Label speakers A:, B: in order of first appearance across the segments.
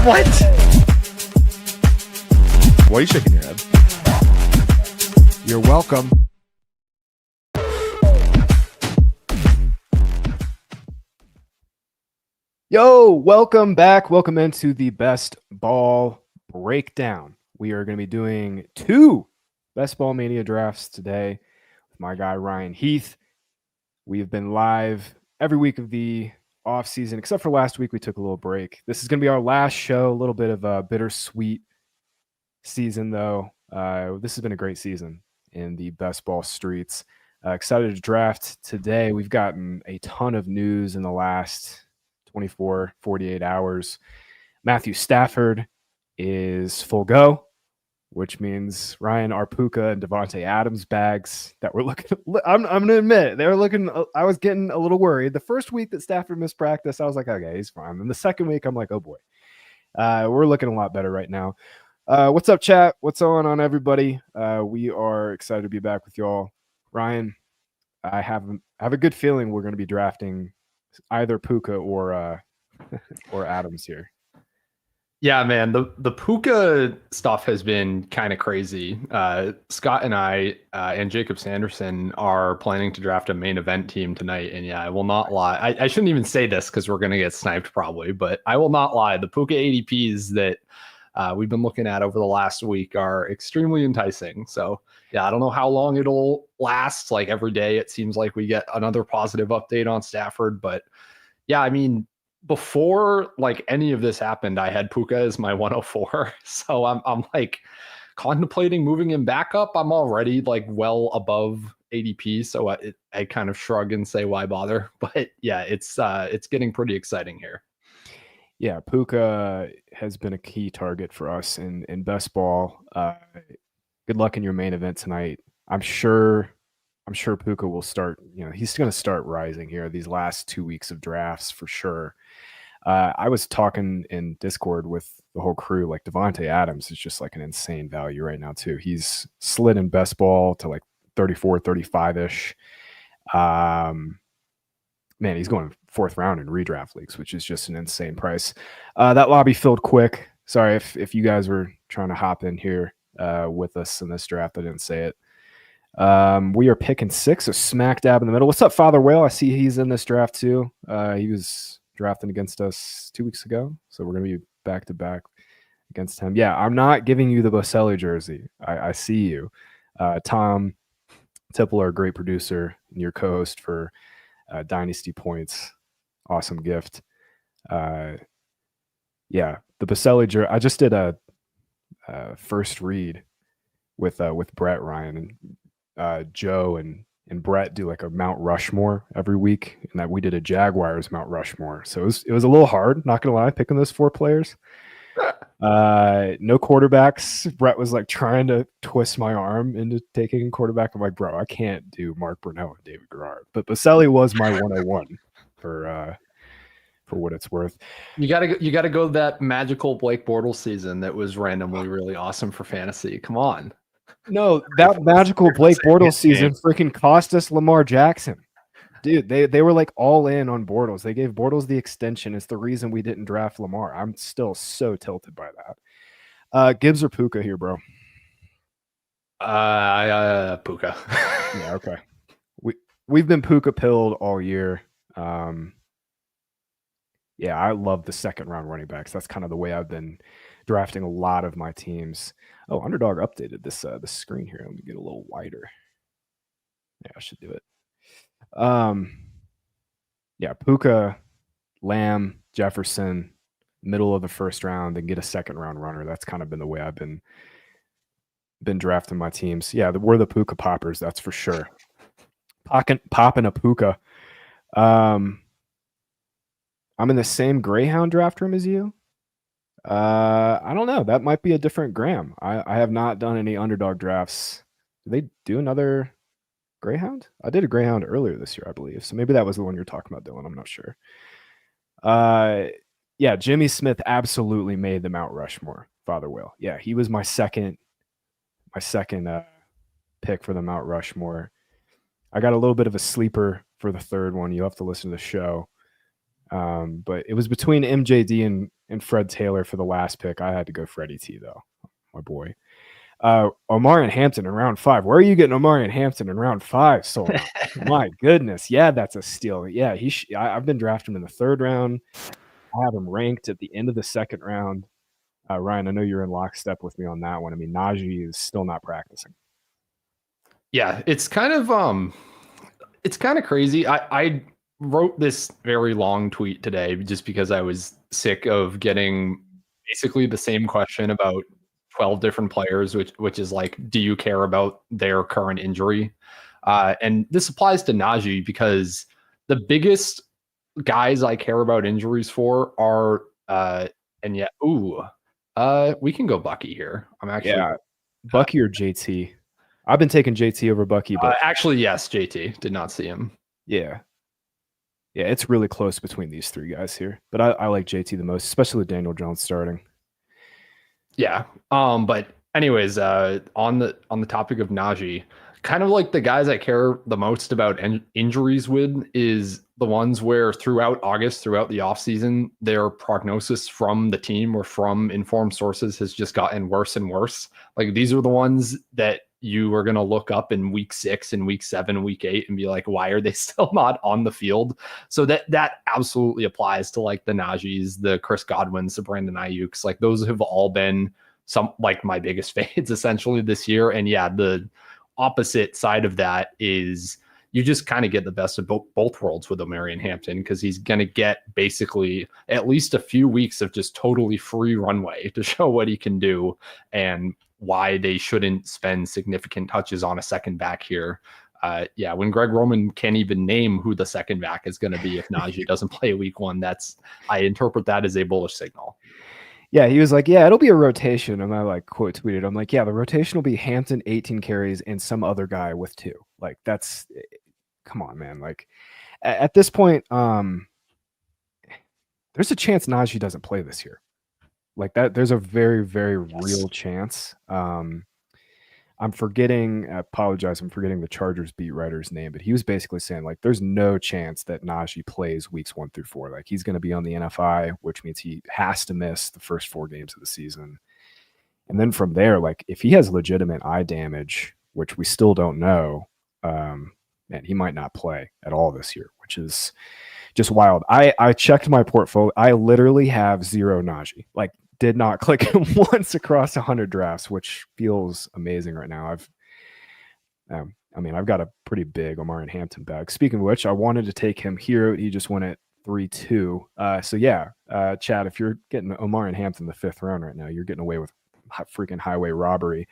A: What? Why are you shaking your head?
B: You're welcome. Yo, welcome back. Welcome into the best ball breakdown. We are going to be doing 2 best ball mania drafts today with my guy Ryan Heath. We have been live every week of the off season, except for last week we took a little break. This is going to be our last show. A little bit of a bittersweet season, though. This has been a great season in the best ball streets. Excited to draft today. We've gotten a ton of news in the last 24, 48 hours. Matthew Stafford is full go, which means Ryan Arpuka and Devontae Adams bags that were looking. I'm going to admit, they were looking. I was getting a little worried. The first week that Stafford missed practice, I was like, okay, he's fine. And the second week, I'm like, oh boy, we're looking a lot better right now. What's up, chat? What's going on, everybody? We are excited to be back with y'all. Ryan, I have a good feeling we're going to be drafting either Puka or Adams here.
C: Yeah, man, the Puka stuff has been kind of crazy. Scott and I and Jacob Sanderson are planning to draft a main event team tonight. And yeah, I will not lie. I shouldn't even say this because we're going to get sniped probably, but I will not lie. The Puka ADPs that we've been looking at over the last week are extremely enticing. So yeah, I don't know how long it'll last. Like every day, it seems like we get another positive update on Stafford. But yeah, I mean, before like any of this happened, I had Puka as my 104. So I'm like contemplating moving him back up. I'm already like well above ADP. So I kind of shrug and say, why bother? But yeah, it's getting pretty exciting here.
B: Yeah, Puka has been a key target for us in best ball. Good luck in your main event tonight. I'm sure Puka will start. He's going to start rising here these last 2 weeks of drafts for sure. I was talking in Discord with the whole crew. Like Devontae Adams is just like an insane value right now too. He's slid in best ball to like 34, 35-ish. Man, he's going 4th round in redraft leagues, which is just an insane price. That lobby filled quick. Sorry if you guys were trying to hop in here with us in this draft. I didn't say it. We are picking 6, so smack dab in the middle. What's up, Father Whale? I see he's in this draft too. He was drafting against us 2 weeks ago, so we're going to be back to back against him. Yeah, I'm not giving you the Boselli jersey. I see you. Tom Tippler, great producer, and your co-host for Dynasty Points. Awesome gift. Yeah, the Boselli jersey. I just did a first read with Brett, Ryan, and Joe and Brett do like a Mount Rushmore every week, and that we did a Jaguars Mount Rushmore. So it was a little hard, not gonna lie, picking those 4 players. No quarterbacks. Brett was like trying to twist my arm into taking a quarterback. I'm like, bro, I can't do Mark Brunell and David Garrard. But Boselli was my 101 for what it's worth.
C: You gotta go that magical Blake Bortles season that was randomly really awesome for fantasy. Come on.
B: No, that magical Blake Bortles season freaking cost us Lamar Jackson. Dude, they were like all in on Bortles. They gave Bortles the extension. It's the reason we didn't draft Lamar. I'm still so tilted by that. Gibbs or Puka here, bro?
C: Puka.
B: Yeah, okay. We've been Puka pilled all year. Yeah, I love the 2nd round running backs. That's kind of the way I've been drafting a lot of my teams. Oh, Underdog updated this screen here. Let me get a little wider. Yeah, I should do it. Yeah, Puka, Lamb, Jefferson, middle of the 1st round, then get a 2nd round runner. That's kind of been the way I've been drafting my teams. Yeah, we're the Puka poppers, that's for sure. Popping a Puka. I'm in the same Greyhound draft room as you. I don't know. That might be a different Graham. I have not done any Underdog drafts. Do they do another Greyhound? I did a Greyhound earlier this year, I believe. So maybe that was the one you're talking about, Dylan. I'm not sure. Yeah, Jimmy Smith absolutely made the Mount Rushmore. Father Will. Yeah, he was my second pick for the Mount Rushmore. I got a little bit of a sleeper for the 3rd one. You'll have to listen to the show. But it was between MJD and Fred Taylor for the last pick. I had to go Freddie T though, my boy. Omar and Hampton in round 5. Where are you getting Omar and Hampton in round 5? So my goodness, yeah, that's a steal. Yeah, I've been drafting him in the 3rd round. I have him ranked at the end of the 2nd round. Ryan, I know you're in lockstep with me on that one. I mean, Najee is still not practicing.
C: Yeah, it's kind of crazy. I wrote this very long tweet today just because I was sick of getting basically the same question about 12 different players, which is like, do you care about their current injury? And this applies to Najee because the biggest guys I care about injuries for are we can go Bucky here. I'm actually
B: Bucky or JT. I've been taking JT over Bucky, but
C: actually yes, JT did not see him.
B: Yeah, it's really close between these 3 guys here, but I like JT the most, especially with Daniel Jones starting.
C: Yeah. But anyways, on the topic of Najee, kind of like the guys I care the most about injuries with is the ones where throughout August, throughout the offseason, their prognosis from the team or from informed sources has just gotten worse and worse. Like these are the ones that you are going to look up in week 6 and week 7, week 8 and be like, why are they still not on the field? So that absolutely applies to like the Najees, the Chris Godwins, the Brandon Ayuks. Like those have all been some like my biggest fades essentially this year. And yeah, the opposite side of that is you just kind of get the best of both worlds with Omarion Hampton because he's going to get basically at least a few weeks of just totally free runway to show what he can do and why they shouldn't spend significant touches on a second back here. When Greg Roman can't even name who the second back is going to be if Najee doesn't play week 1, I interpret that as a bullish signal.
B: Yeah, he was like, yeah, it'll be a rotation. And I like quote tweeted, I'm like, yeah, the rotation will be Hampton 18 carries and some other guy with 2. Like that's, come on, man. Like at this point, there's a chance Najee doesn't play this year. Like that, there's a very, very real chance. I'm forgetting the Chargers beat writer's name, but he was basically saying like there's no chance that Najee plays weeks 1 through 4. Like he's going to be on the NFI, which means he has to miss the first 4 games of the season. And then from there, like if he has legitimate eye damage, which we still don't know, man, he might not play at all this year, which is just wild. I checked my portfolio. I literally have 0 Najee. Like did not click him once across 100 drafts, which feels amazing right now. I've got a pretty big Omar and Hampton bag. Speaking of which, I wanted to take him here. He just went at 3-2. Chad, if you're getting Omar and Hampton the 5th round right now, you're getting away with freaking highway robbery.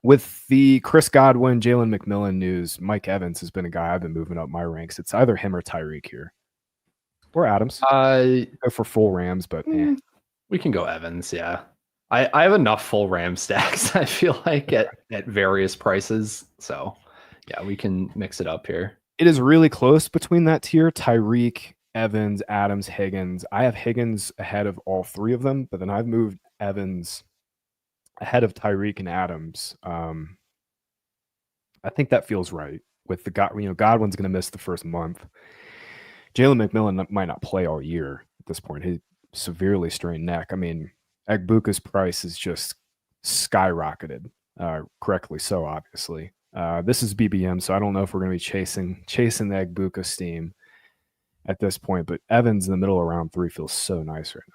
B: With the Chris Godwin, Jalen McMillan news, Mike Evans has been a guy I've been moving up my ranks. It's either him or Tyreek here. Or Adams. Go for full Rams, but
C: we can go Evans. Yeah, I have enough full Ram stacks. I feel like at various prices. So yeah, we can mix it up here.
B: It is really close between that tier: Tyreek, Evans, Adams, Higgins. I have Higgins ahead of all 3 of them, but then I've moved Evans ahead of Tyreek and Adams. I think that feels right. With the Godwin's going to miss the first month. Jalen McMillan might not play all year at this point. He severely strained neck. I mean, Agbuka's price is just skyrocketed, correctly so, obviously. This is BBM, so I don't know if we're going to be chasing the Agbuka steam at this point, but Evans in the middle of round 3 feels so nice right now.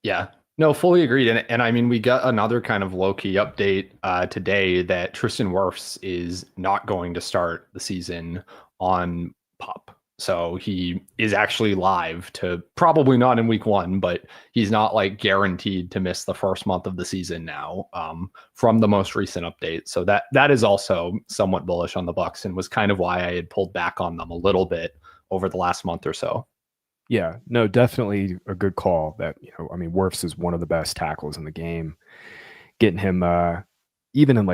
C: Yeah, no, fully agreed. And I mean, we got another kind of low-key update today that Tristan Wirfs is not going to start the season on PUP. So he is actually live to probably not in week 1, but he's not like guaranteed to miss the first month of the season now from the most recent update. So that is also somewhat bullish on the Bucs and was kind of why I had pulled back on them a little bit over the last month or so.
B: Yeah, no, definitely a good call. That Wirfs is one of the best tackles in the game. Getting him even in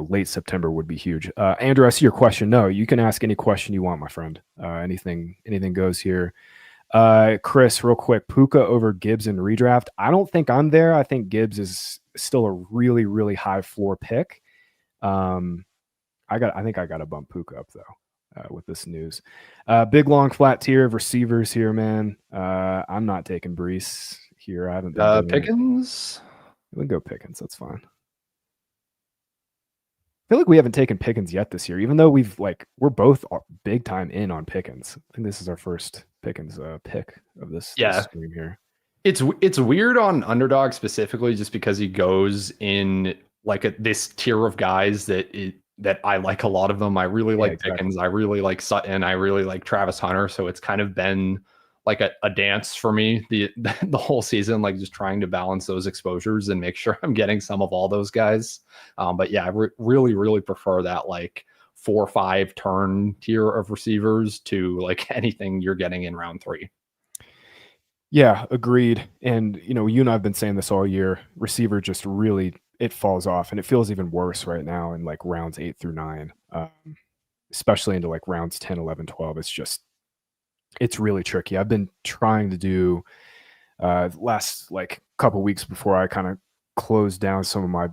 B: late September would be huge. Andrew, I see your question. No, you can ask any question you want, my friend. Anything goes here. Chris, real quick, Puka over Gibbs in redraft. I don't think I'm there. I think Gibbs is still a really, really high floor pick. I think I got to bump Puka up though. with this news. Big long flat tier of receivers here, man. I'm not taking Brees here. I haven't been doing
C: Pickens.
B: We can go Pickens. That's fine. I feel like we haven't taken Pickens yet this year, even though we're both big time in on Pickens. I think this is our first Pickens pick of this stream here.
C: It's weird on Underdog specifically, just because he goes in like this tier of guys that I like a lot of them. I really like Pickens. I really like Sutton. I really like Travis Hunter. So it's kind of been like a dance for me the whole season, like just trying to balance those exposures and make sure I'm getting some of all those guys. But yeah, I really prefer that like 4 or 5 turn tier of receivers to like anything you're getting in round 3.
B: Yeah, agreed. And you and I've been saying this all year. Receiver just really it falls off, and it feels even worse right now in like rounds 8 through 9, especially into like rounds 10, 11, 12. It's really tricky. I've been trying to do last like couple weeks before I kind of closed down some of my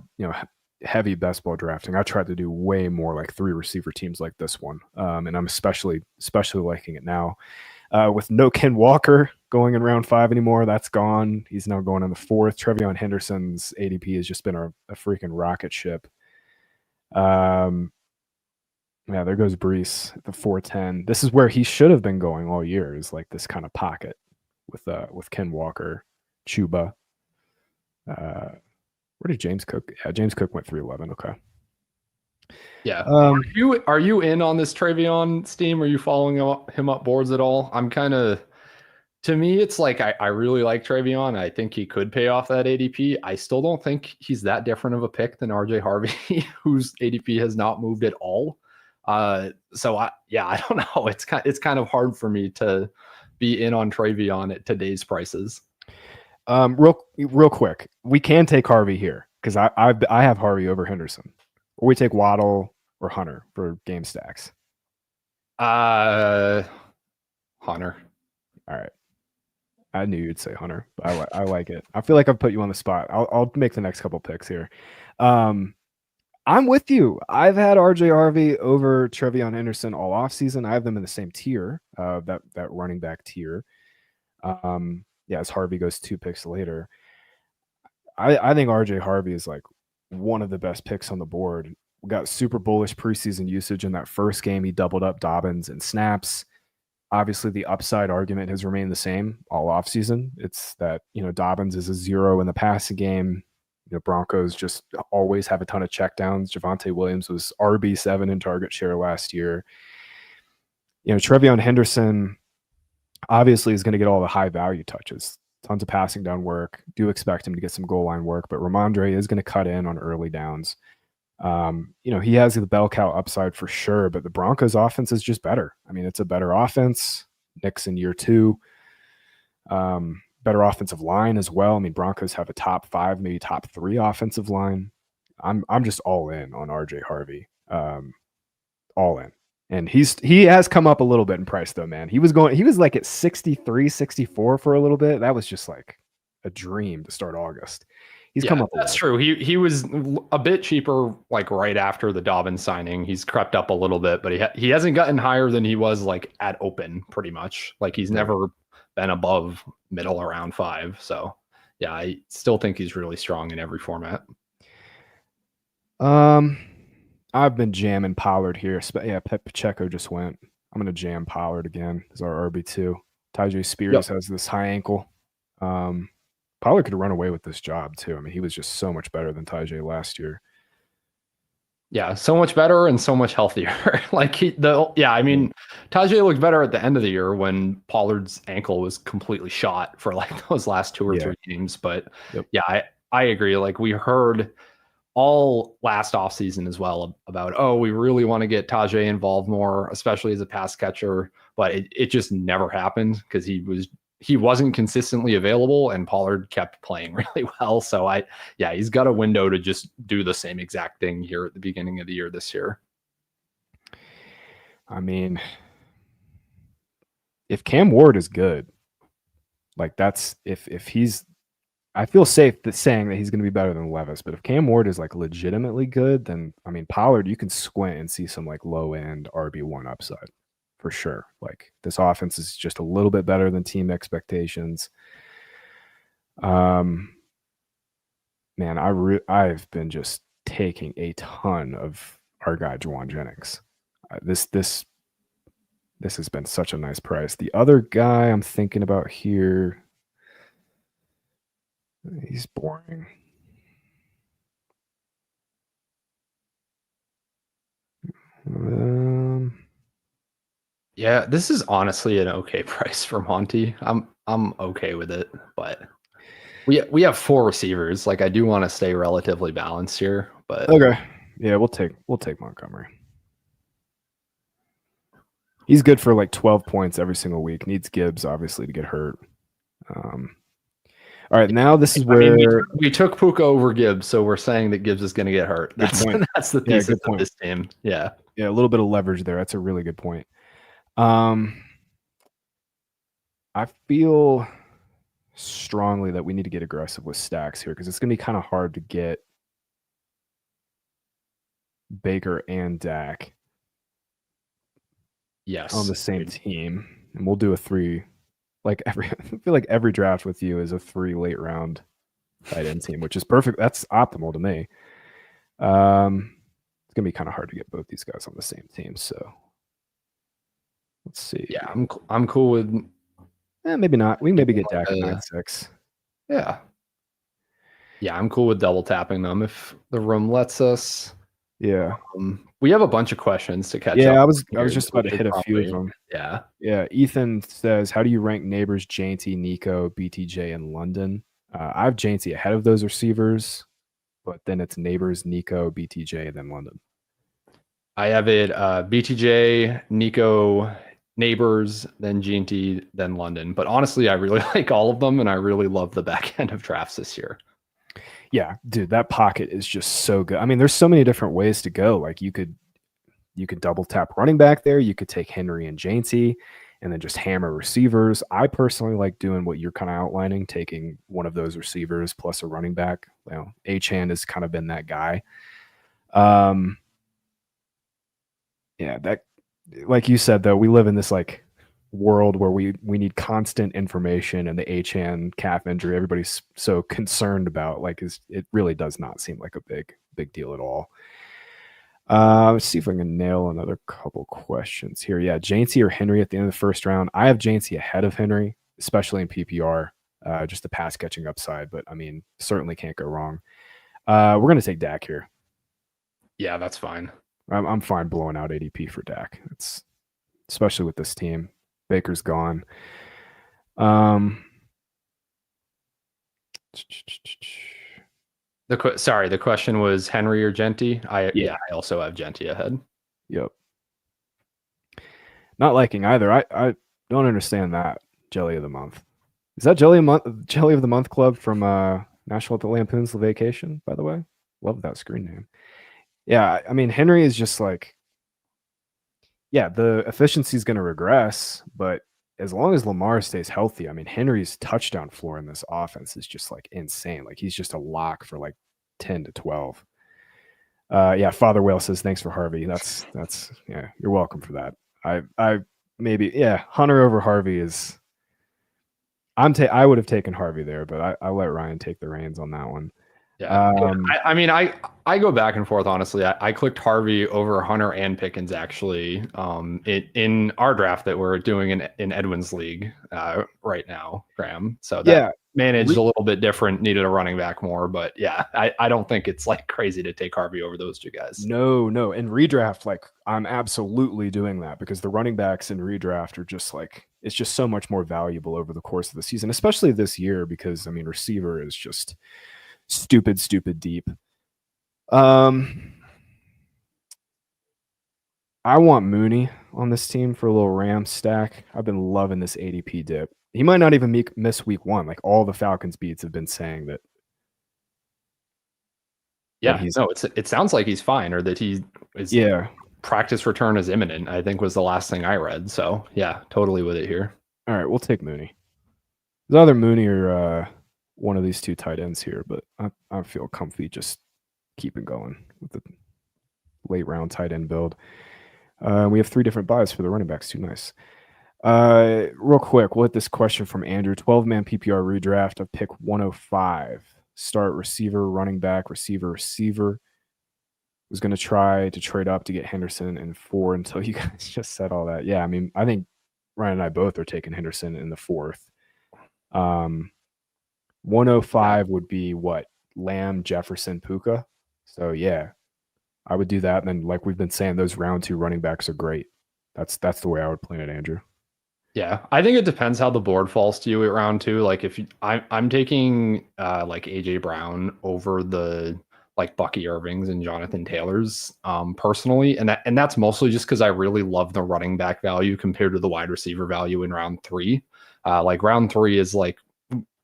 B: heavy best ball drafting. I tried to do way more like 3 receiver teams like this one, and I'm especially liking it now. With no Ken Walker going in round 5 anymore, that's gone. He's now going in the 4th. Trevion Henderson's ADP has just been a freaking rocket ship. Yeah, there goes Brees at the 410. This is where he should have been going all year, is like this kind of pocket with Ken Walker, Chuba. Where did James Cook? Yeah, James Cook went 311. Okay.
C: Yeah. Are you in on this Trevion Steam? Are you following him up boards at all? I'm kind of, to me, it's like I really like Trevion. I think he could pay off that ADP. I still don't think he's that different of a pick than RJ Harvey, whose ADP has not moved at all. So I don't know. It's kind of hard for me to be in on Trevion at today's prices.
B: Real quick, we can take Harvey here because I have Harvey over Henderson, or we take Waddle or Hunter for game stacks.
C: Hunter.
B: All right. I knew you'd say Hunter, but I like it. I feel like I've put you on the spot. I'll make the next couple picks here. I'm with you. I've had RJ Harvey over Trevion Henderson all offseason. I have them in the same tier, that running back tier. As Harvey goes 2 picks later. I think RJ Harvey is like one of the best picks on the board. We got super bullish preseason usage in that first game. He doubled up Dobbins in snaps. Obviously, the upside argument has remained the same all offseason. It's that, Dobbins is a 0 in the passing game. Broncos just always have a ton of checkdowns. Javonte Williams was RB7 in target share last year. Trevion Henderson obviously is going to get all the high value touches, tons of passing down work. Do expect him to get some goal line work, but Ramondre is going to cut in on early downs. He has the bell cow upside for sure, but the Broncos offense is just better. I mean, it's a better offense. Nick's in year 2. Better offensive line as well. I mean, Broncos have a top 5, maybe top 3 offensive line. I'm just all in on RJ Harvey. All in. And he has come up a little bit in price though, man. He was like at 63, 64 for a little bit. That was just like a dream to start August. He's come up.
C: That's true. He was a bit cheaper, like right after the Dobbins signing. He's crept up a little bit, but he hasn't gotten higher than he was like at open, pretty much. Like he's never been above middle around 5. So yeah, I still think he's really strong in every format.
B: I've been jamming Pollard here. Yeah, Pep Pacheco just went. I'm gonna jam Pollard again as our RB2. Tajay Spears has this high ankle. Pollard could run away with this job too. I mean, he was just so much better than Tajay last year.
C: Yeah, so much better and so much healthier. Tajay looked better at the end of the year when Pollard's ankle was completely shot for like those last 2 or 3 games. But I agree. Like we heard all last offseason as well about, we really want to get Tajay involved more, especially as a pass catcher. But it just never happened because he wasn't consistently available and Pollard kept playing really well. So he's got a window to just do the same exact thing here at the beginning of the year this year.
B: I mean, if Cam Ward is good, like that's if he's I feel safe saying that he's going to be better than Levis. But if Cam Ward is like legitimately good, then I mean Pollard, you can squint and see some like low end RB1 upside for sure. Like this offense is just a little bit better than team expectations. Man, I've been just taking a ton of our guy Juwan Jennings. This has been such a nice price. The other guy I'm thinking about here, he's boring.
C: Yeah, this is honestly an okay price for Monty. I'm okay with it, but we have 4 receivers. Like I do want to stay relatively balanced here, but
B: okay, yeah, we'll take Montgomery. He's good for like 12 points every single week. Needs Gibbs obviously to get hurt. All right, now this is where
C: we took Puka over Gibbs, so we're saying that Gibbs is going to get hurt. That's the thesis of this team. Yeah,
B: a little bit of leverage there. That's a really good point. I feel strongly that we need to get aggressive with stacks here because it's going to be kind of hard to get Baker and Dak.
C: Yes,
B: on the same team, and we'll do a 3. Like I feel like every draft with you is a 3 late round tight end team, which is perfect. That's optimal to me. It's gonna be kind of hard to get both these guys on the same team. So let's see.
C: Yeah, I'm cool with.
B: Maybe not. We maybe get Dak at 9-6.
C: Yeah. Yeah, I'm cool with double tapping them if the room lets us.
B: Yeah.
C: We have a bunch of questions to catch up.
B: Yeah, I was just about to hit a few of them.
C: Yeah.
B: Yeah. Ethan says, how do you rank Neighbors, Jainty, Nico, BTJ, and London? I have Jainty ahead of those receivers, but then it's Neighbors, Nico, BTJ, then London.
C: I have it BTJ, Nico, Neighbors, then Jainty, then London. But honestly, I really like all of them, and I really love the back end of drafts this year.
B: Yeah, dude, that pocket is just so good. I mean, there's so many different ways to go. Like you could double tap running back there. You could take Henry and Jainty and then just hammer receivers. I personally like doing what you're kind of outlining, taking one of those receivers plus a running back. You know, Achane has kind of been that guy. Yeah, that, like you said, though, we live in this like world where we need constant information, and the Achane calf injury everybody's so concerned about, like, it really does not seem like a big deal at all. Let's see if I can nail another couple questions here. Yeah, Jainty or Henry at the end of the first round. I have Jainty ahead of Henry, especially in PPR, just the pass catching upside. But I mean, certainly can't go wrong. We're gonna take Dak here.
C: Yeah, that's fine.
B: I'm fine blowing out ADP for Dak. It's especially with this team. Baker's gone. The
C: question was Henry or Jainty. I also have Jainty ahead.
B: Yep. Not liking either. I don't understand that Jelly of the Month. Is that Jelly of the Month club from National Lampoon's Vacation, by the way? Love that screen name. Yeah, I mean, Henry is just like, yeah, the efficiency is going to regress, but as long as Lamar stays healthy, I mean, Henry's touchdown floor in this offense is just like insane. Like he's just a lock for like 10 to 12. Yeah, Father Whale says, thanks for Harvey. That's yeah, you're welcome for that. I maybe, yeah, Hunter over Harvey is, I would have taken Harvey there, but I let Ryan take the reins on that one.
C: Yeah, I mean, I go back and forth, honestly. I clicked Harvey over Hunter and Pickens, actually, in our draft that we're doing in Edwin's league right now, Graham. So that managed a little bit different, needed a running back more. But yeah, I don't think it's like crazy to take Harvey over those two guys.
B: No. In redraft, like I'm absolutely doing that because the running backs in redraft are just like, it's just so much more valuable over the course of the season, especially this year, because I mean, receiver is just stupid deep. I want Mooney on this team for a little Ram stack. I've been loving this ADP dip. He might not even miss week 1. Like all the Falcons beats have been saying that.
C: Yeah, it sounds like he's fine, or that he is.
B: Yeah,
C: practice return is imminent, I think was the last thing I read. So yeah, totally with it here.
B: All right, we'll take Mooney. There's either Mooney or one of these two tight ends here, but I feel comfy just keeping going with the late round tight end build. We have 3 different buys for the running backs too. Nice. Real quick, we'll hit this question from Andrew. 12-man PPR redraft of pick 105. Start receiver, running back, receiver. Was going to try to trade up to get Henderson in 4 until you guys just said all that. Yeah, I mean, I think Ryan and I both are taking Henderson in the 4th. 105 would be what? Lamb, Jefferson, Puka. So yeah, I would do that. And then, like we've been saying, those round 2 running backs are great. That's the way I would plan it, Andrew.
C: Yeah, I think it depends how the board falls to you at round 2. Like if I'm taking like AJ Brown over the like Bucky Irvings and Jonathan Taylor's personally, and that's mostly just because I really love the running back value compared to the wide receiver value in round 3. Like round 3 is like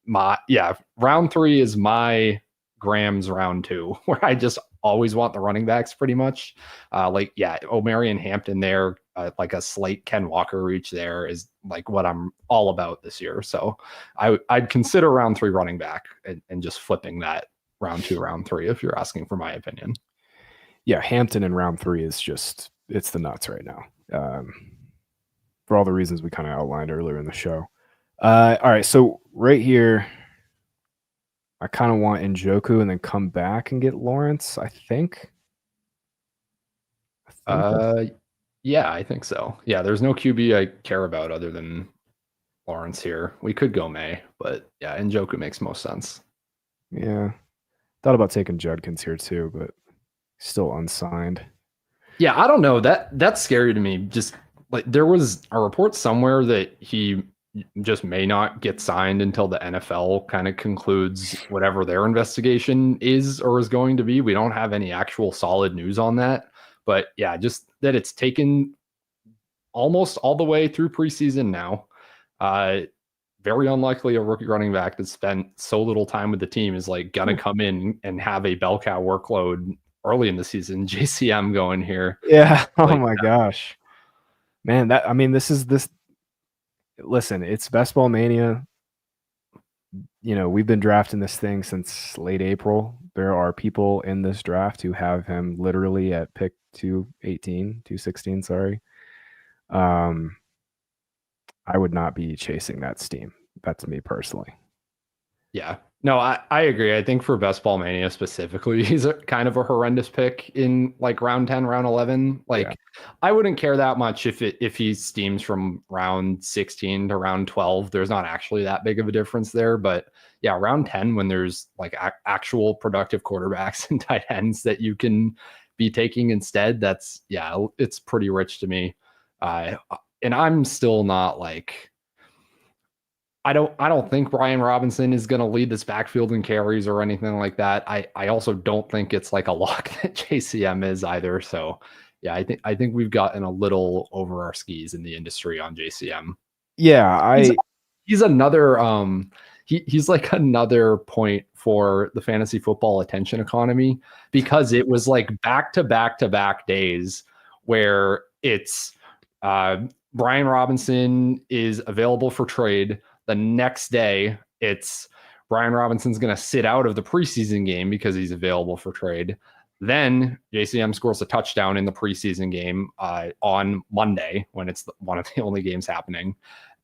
C: round 3 is my Graham's round 2, where I just always want the running backs pretty much. Omari and Hampton there, like a slight Ken Walker reach there is like what I'm all about this year. So I'd consider round 3 running back and just flipping that round 2, round 3, if you're asking for my opinion.
B: Yeah, Hampton in round 3 is just, it's the nuts right now. For all the reasons we kind of outlined earlier in the show. All right, so right here, I kind of want Njoku and then come back and get Lawrence, I think.
C: Yeah, I think so. Yeah, there's no QB I care about other than Lawrence here. We could go May, but yeah, Njoku makes most sense.
B: Yeah. Thought about taking Judkins here too, but still unsigned.
C: Yeah, I don't know. That's scary to me. Just like there was a report somewhere that he just may not get signed until the NFL kind of concludes whatever their investigation is or is going to be. We don't have any actual solid news on that. But yeah, just that it's taken almost all the way through preseason now. Very unlikely a rookie running back that spent so little time with the team is like gonna come in and have a bell cow workload early in the season. JCM going here.
B: Yeah. Oh my gosh. Man, this. Listen, it's Best Ball Mania. We've been drafting this thing since late April. There are people in this draft who have him literally at pick 216, sorry. I would not be chasing that steam. That's me personally.
C: Yeah. No, I agree. I think for Best Ball Mania specifically, he's kind of a horrendous pick in like round 10, round 11. I wouldn't care that much if he steams from round 16 to round 12. There's not actually that big of a difference there. But yeah, round 10, when there's like actual productive quarterbacks and tight ends that you can be taking instead, it's pretty rich to me. And I'm still not like, I don't think Brian Robinson is going to lead this backfield in carries or anything like that. I also don't think it's like a lock that JCM is either. So yeah, I think we've gotten a little over our skis in the industry on JCM.
B: Yeah,
C: he's another he's like another point for the fantasy football attention economy, because it was like back to back days where it's Brian Robinson is available for trade. The next day, it's Brian Robinson's going to sit out of the preseason game because he's available for trade. Then JCM scores a touchdown in the preseason game on Monday, when it's one of the only games happening.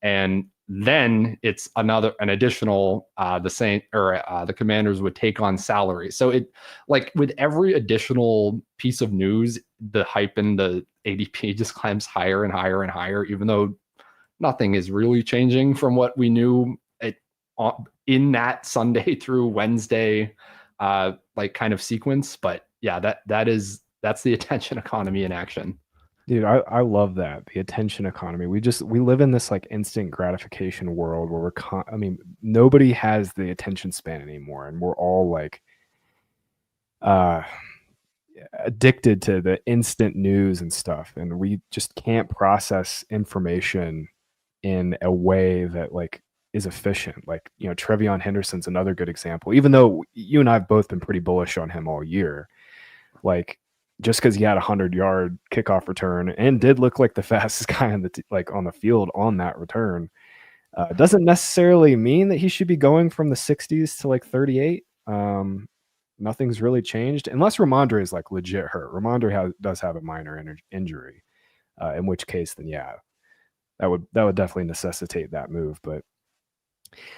C: And then it's an additional the Commanders would take on salary. So it, like, with every additional piece of news, the hype in the ADP just climbs higher and higher and higher, even though nothing is really changing from what we knew in that Sunday through Wednesday like kind of sequence. But yeah, that's the attention economy in action.
B: Dude, I love that. The attention economy. We live in this like instant gratification world where nobody has the attention span anymore, and we're all like addicted to the instant news and stuff, and we just can't process information in a way that like is efficient. Like, Trevion Henderson's another good example. Even though you and I have both been pretty bullish on him all year, like, just because he had a 100-yard kickoff return and did look like the fastest guy on the field on that return, Doesn't necessarily mean that he should be going from the 60s to like 38. Nothing's really changed unless Ramondre is like legit hurt. Ramondre does have a minor injury, in which case, then yeah, that would definitely necessitate that move. But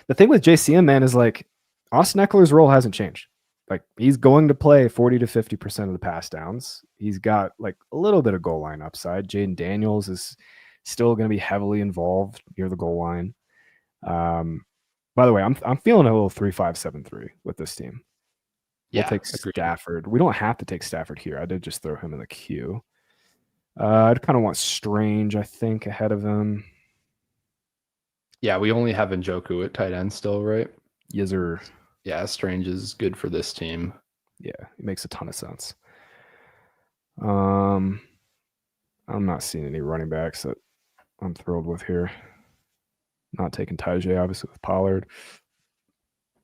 B: the thing with JCM, man, is like Austin Eckler's role hasn't changed. Like he's going to play 40 to 50% of the pass downs. He's got like a little bit of goal line upside. Jaden Daniels is still going to be heavily involved near the goal line. By the way, I'm feeling a little 3-5-7-3 with this team. We'll take Stafford. We don't have to take Stafford here. I did just throw him in the queue. I'd kind of want Strange, I think, ahead of him.
C: Yeah, we only have Njoku at tight end still, right?
B: Yes, sir.
C: Yeah, Strange is good for this team.
B: Yeah, it makes a ton of sense. I'm not seeing any running backs that I'm thrilled with here. Not taking Tajay, obviously, with Pollard.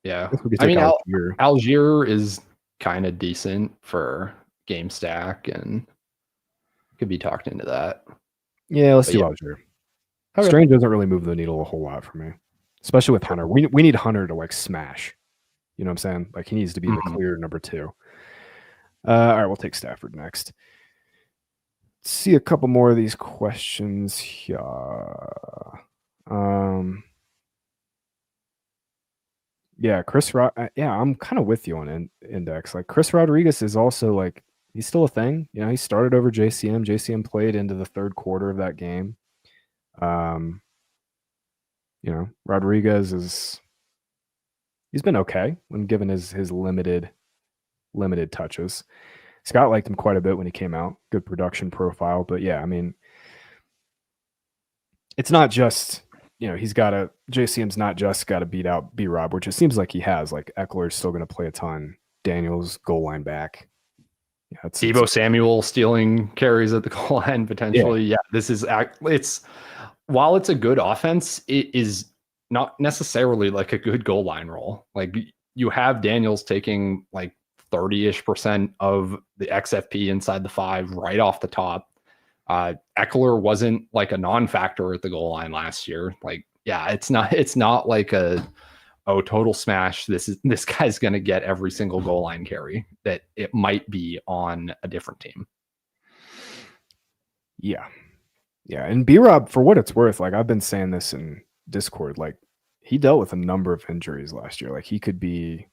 C: Yeah. I mean, Algier is kind of decent for game stack and could be talked into that.
B: Yeah, let's do Algier. Okay. Strange doesn't really move the needle a whole lot for me, especially with Hunter. We need Hunter to like smash. You know what I'm saying? Like he needs to be the clear number 2. All right, we'll take Stafford next. Let's see a couple more of these questions here. Yeah, I'm kind of with you on index. Like Chris Rodriguez is also like he's still a thing. You know, he started over JCM. JCM played into the third quarter of that game. You know, Rodriguez he's been okay when given his limited touches. Scott liked him quite a bit when he came out. Good production profile, but yeah, I mean, it's not just, you know, JCM's not just got to beat out B-Rob, which it seems like he has. Like Eckler's still going to play a ton. Daniels goal line back.
C: Yeah, Deebo Samuel stealing carries at the goal line potentially. Yeah, while it's a good offense, it is not necessarily like a good goal line role. Like you have Daniels taking like 30-ish% of the XFP inside the 5 right off the top. Eckler wasn't like a non-factor at the goal line last year. Like, yeah, it's not like total smash. This guy's going to get every single goal line carry that it might be on a different team.
B: Yeah. Yeah. And B-Rob, for what it's worth, like I've been saying this in Discord, like he dealt with a number of injuries last year. Like he could be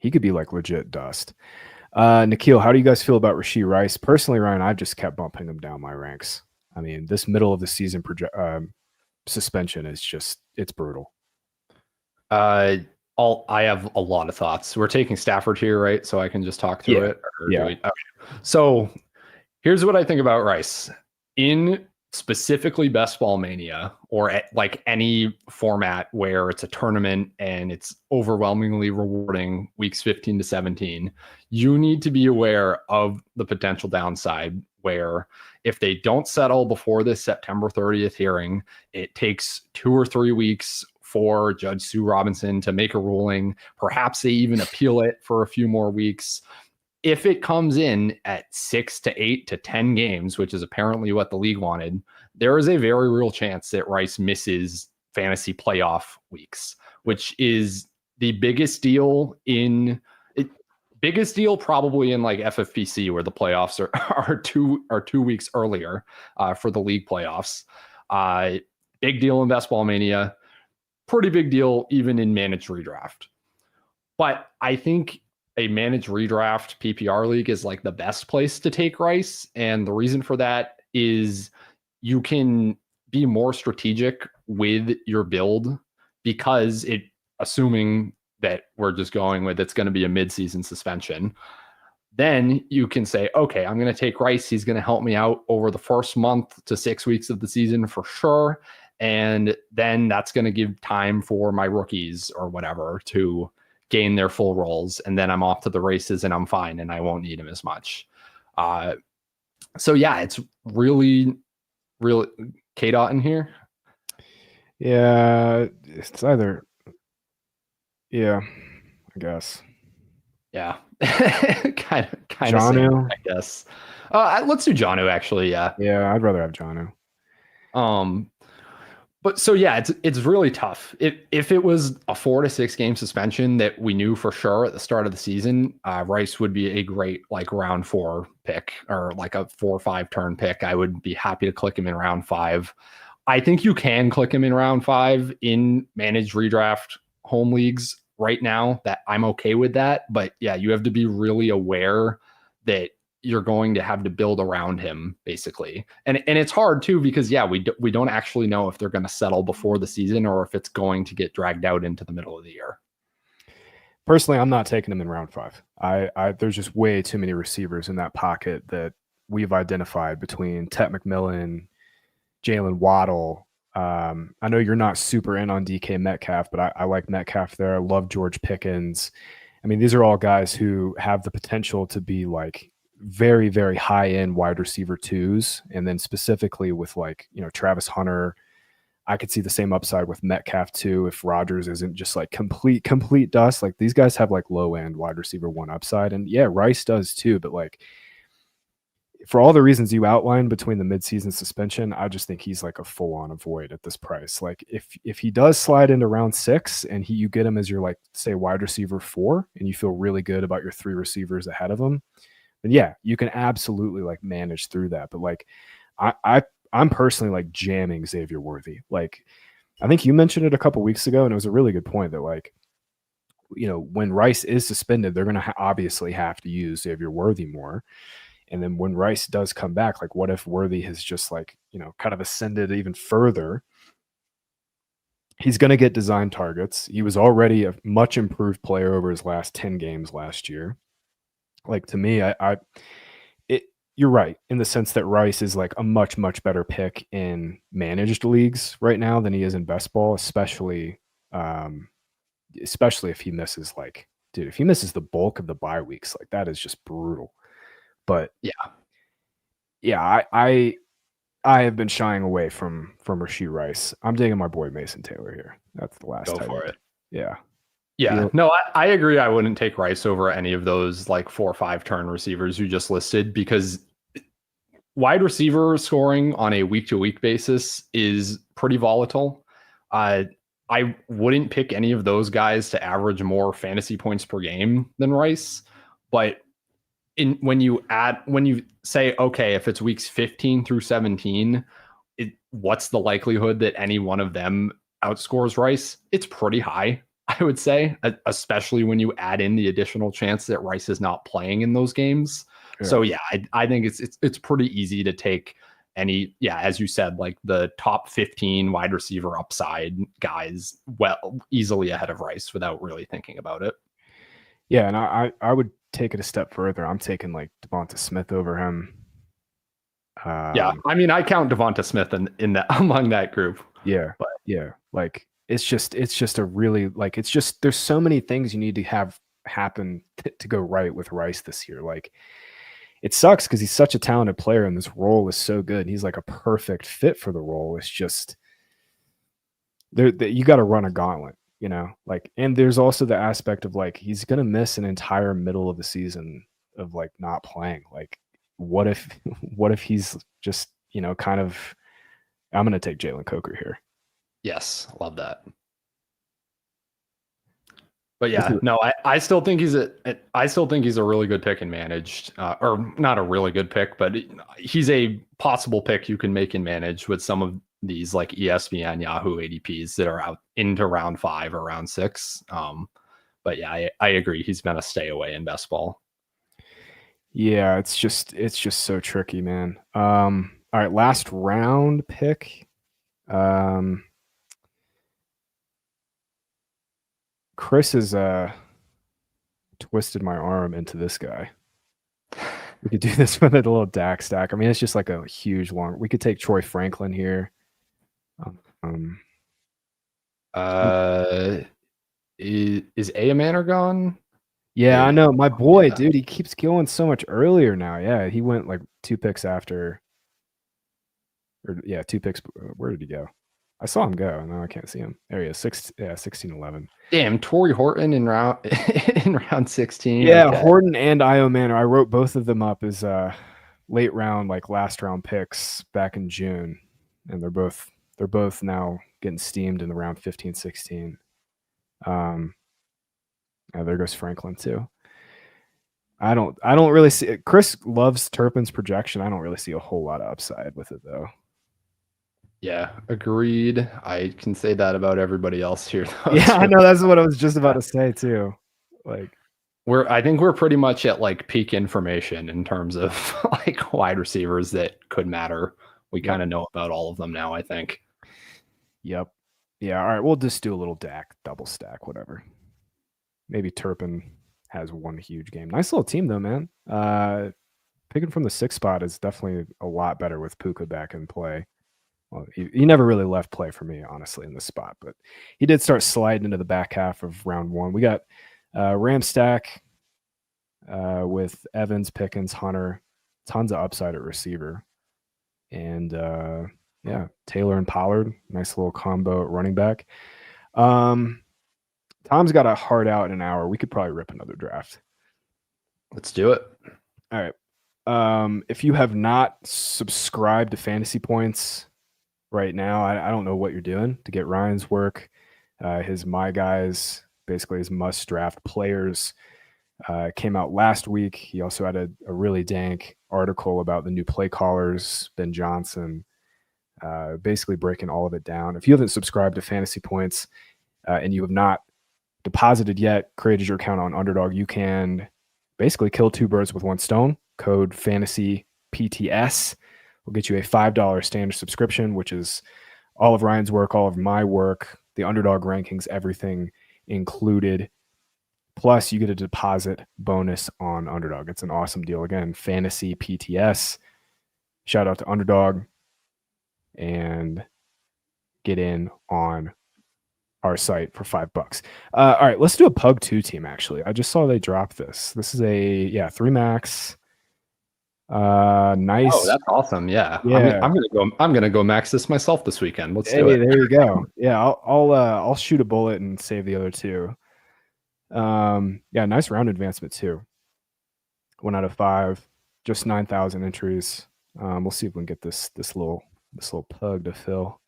B: like legit dust. Nikhil, how do you guys feel about Rasheed Rice? Personally, Ryan, I've just kept bumping him down my ranks. I mean, this middle of the season suspension is it's brutal.
C: I have a lot of thoughts. We're taking Stafford here, right? So I can just talk through it. Okay. So here's what I think about Rice. In specifically Best Ball Mania or like any format where it's a tournament and it's overwhelmingly rewarding weeks 15 to 17, you need to be aware of the potential downside where if they don't settle before this September 30th hearing, it takes 2 or 3 weeks for Judge Sue Robinson to make a ruling. Perhaps they even appeal it for a few more weeks. If it comes in at 6 to 8 to 10 games, which is apparently what the league wanted, there is a very real chance that Rice misses fantasy playoff weeks, which is the biggest deal probably in like FFPC where the playoffs are 2 weeks earlier for the league playoffs. Big deal in Best Ball Mania, pretty big deal even in managed redraft. But I think a managed redraft PPR league is like the best place to take Rice. And the reason for that is you can be more strategic with your build because assuming that we're just going with it's going to be a midseason suspension, then you can say, okay, I'm going to take Rice. He's going to help me out over the first month to 6 weeks of the season for sure. And then that's going to give time for my rookies or whatever to gain their full roles, and then I'm off to the races and I'm fine and I won't need him as much. So yeah, it's really K-Dot in here.
B: Yeah, it's either. Yeah, I guess.
C: Yeah, kind of.
B: Jonnu,
C: I guess. Let's do Jonnu actually. Yeah.
B: Yeah, I'd rather have Jonnu.
C: But so yeah, it's really tough. If it was a 4 to 6 game suspension that we knew for sure at the start of the season, Rice would be a great like round 4 pick or like a 4 or 5 turn pick. I would be happy to click him in round 5. I think you can click him in round 5 in managed redraft home leagues right now. That I'm okay with that. But yeah, you have to be really aware that you're going to have to build around him basically. And it's hard too, because yeah, we don't actually know if they're going to settle before the season or if it's going to get dragged out into the middle of the year.
B: Personally, I'm not taking him in round 5. There's just way too many receivers in that pocket that we've identified between Tet McMillan, Jalen Waddle. I know you're not super in on DK Metcalf, but I like Metcalf there. I love George Pickens. I mean, these are all guys who have the potential to be like very, very high end wide receiver 2s. And then specifically with like, Travis Hunter, I could see the same upside with Metcalf too. If Rodgers isn't just like complete dust, like these guys have like low end wide receiver 1 upside. And yeah, Rice does too. But like for all the reasons you outlined between the midseason suspension, I just think he's like a full on avoid at this price. Like if he does slide into round 6 and you get him as your like say wide receiver 4 and you feel really good about your 3 receivers ahead of him, then yeah, you can absolutely like manage through that. But like I'm personally like jamming Xavier Worthy. Like I think you mentioned it a couple weeks ago, and it was a really good point that like, when Rice is suspended, they're going to obviously have to use Xavier Worthy more. And then when Rice does come back, like what if Worthy has just like, kind of ascended even further? He's going to get design targets. He was already a much improved player over his last 10 games last year. Like to me, you're right in the sense that Rice is like a much, much better pick in managed leagues right now than he is in best ball, especially if he misses if he misses the bulk of the bye weeks, like that is just brutal. But yeah, I have been shying away from Rasheed Rice. I'm digging my boy Mason Taylor here. That's the last.
C: Go for it.
B: Yeah.
C: Yeah, no, I agree. I wouldn't take Rice over any of those like 4 or 5 turn receivers you just listed, because wide receiver scoring on a week to week basis is pretty volatile. I wouldn't pick any of those guys to average more fantasy points per game than Rice. But when you say, okay, if it's weeks 15 through 17, what's the likelihood that any one of them outscores Rice? It's pretty high, I would say, especially when you add in the additional chance that Rice is not playing in those games. Yeah. So yeah, I think it's pretty easy to take any, as you said, like the top 15 wide receiver upside guys easily ahead of Rice without really thinking about it.
B: Yeah, and I would take it a step further. I'm taking like Devonta Smith over him.
C: Yeah, I mean, I count Devonta Smith in that among that group.
B: Yeah, but yeah, like it's just a really like there's so many things you need to have happen to go right with Rice this year. Like it sucks because he's such a talented player and this role is so good. He's like a perfect fit for the role. It's just you got to run a gauntlet, like, and there's also the aspect of like he's gonna miss an entire middle of the season of like not playing. Like what if he's just kind of, I'm gonna take Jalen Coker here.
C: Yes, love that. But yeah, no, I still think he's a really good pick and managed, or not a really good pick, but he's a possible pick you can make and manage with some of these like ESPN, Yahoo ADPs that are out into round 5 or round 6. But yeah, I agree. He's been a stay away in best ball.
B: Yeah, it's just so tricky, man. All right, last round pick. Chris has twisted my arm into this guy. We could do this with a little DAC stack. I mean, it's just like a huge long. We could take Troy Franklin here.
C: Is Manor gone?
B: Yeah, I know. My boy, dude, he keeps going so much earlier now. Yeah, he went like 2 picks after. Or yeah, 2 picks. Where did he go? I saw him go. No, I can't see him. There he is. 16-11.
C: Damn, Torrey Horton in round 16.
B: Yeah, okay. Horton and Io Manor. I wrote both of them up as late round, like last round picks back in June, and they're both now getting steamed in around 15, 16. There goes Franklin too. I don't really see it. Chris loves Turpin's projection. I don't really see a whole lot of upside with it though.
C: Yeah, agreed. I can say that about everybody else here though.
B: Yeah, I
C: too.
B: know that's what I was just about to say too. Like
C: I think we're pretty much at like peak information in terms of like wide receivers that could matter. We kind of know about all of them now, I think.
B: Yep. Yeah, all right, we'll just do a little double stack, whatever. Maybe Turpin has one huge game. Nice little team though, man. Picking from the 6th spot is definitely a lot better with Puka back in play. Well, he never really left play for me, honestly, in this spot, but he did start sliding into the back half of round 1. We got Ram stack with Evans, Pickens, Hunter, tons of upside at receiver, and yeah, Taylor and Pollard, nice little combo at running back. Tom's got a hard out in an hour. We could probably rip another draft.
C: Let's do it.
B: All right. If you have not subscribed to Fantasy Points right now, I don't know what you're doing to get Ryan's work. His My Guys, basically his must draft players, came out last week. He also had a really dank article about the new play callers, Ben Johnson, basically breaking all of it down. If you haven't subscribed to Fantasy Points and you have not deposited yet, created your account on Underdog, you can basically kill 2 birds with 1 stone. Code FANTASYPTS will get you a $5 standard subscription, which is all of Ryan's work, all of my work, the Underdog rankings, everything included. Plus, you get a deposit bonus on Underdog. It's an awesome deal. Again, Fantasy PTS. Shout out to Underdog and get in on our site for $5. All right, let's do a Pug 2 team, actually. I just saw they dropped this. This is a 3 max. Nice.
C: Oh, that's awesome. Yeah. I'm gonna go max this myself this weekend. Let's do it.
B: There you go. Yeah, I'll shoot a bullet and save the other 2. Yeah, nice round advancement too. 1 out of 5, just 9,000 entries. We'll see if we can get this little pug to fill.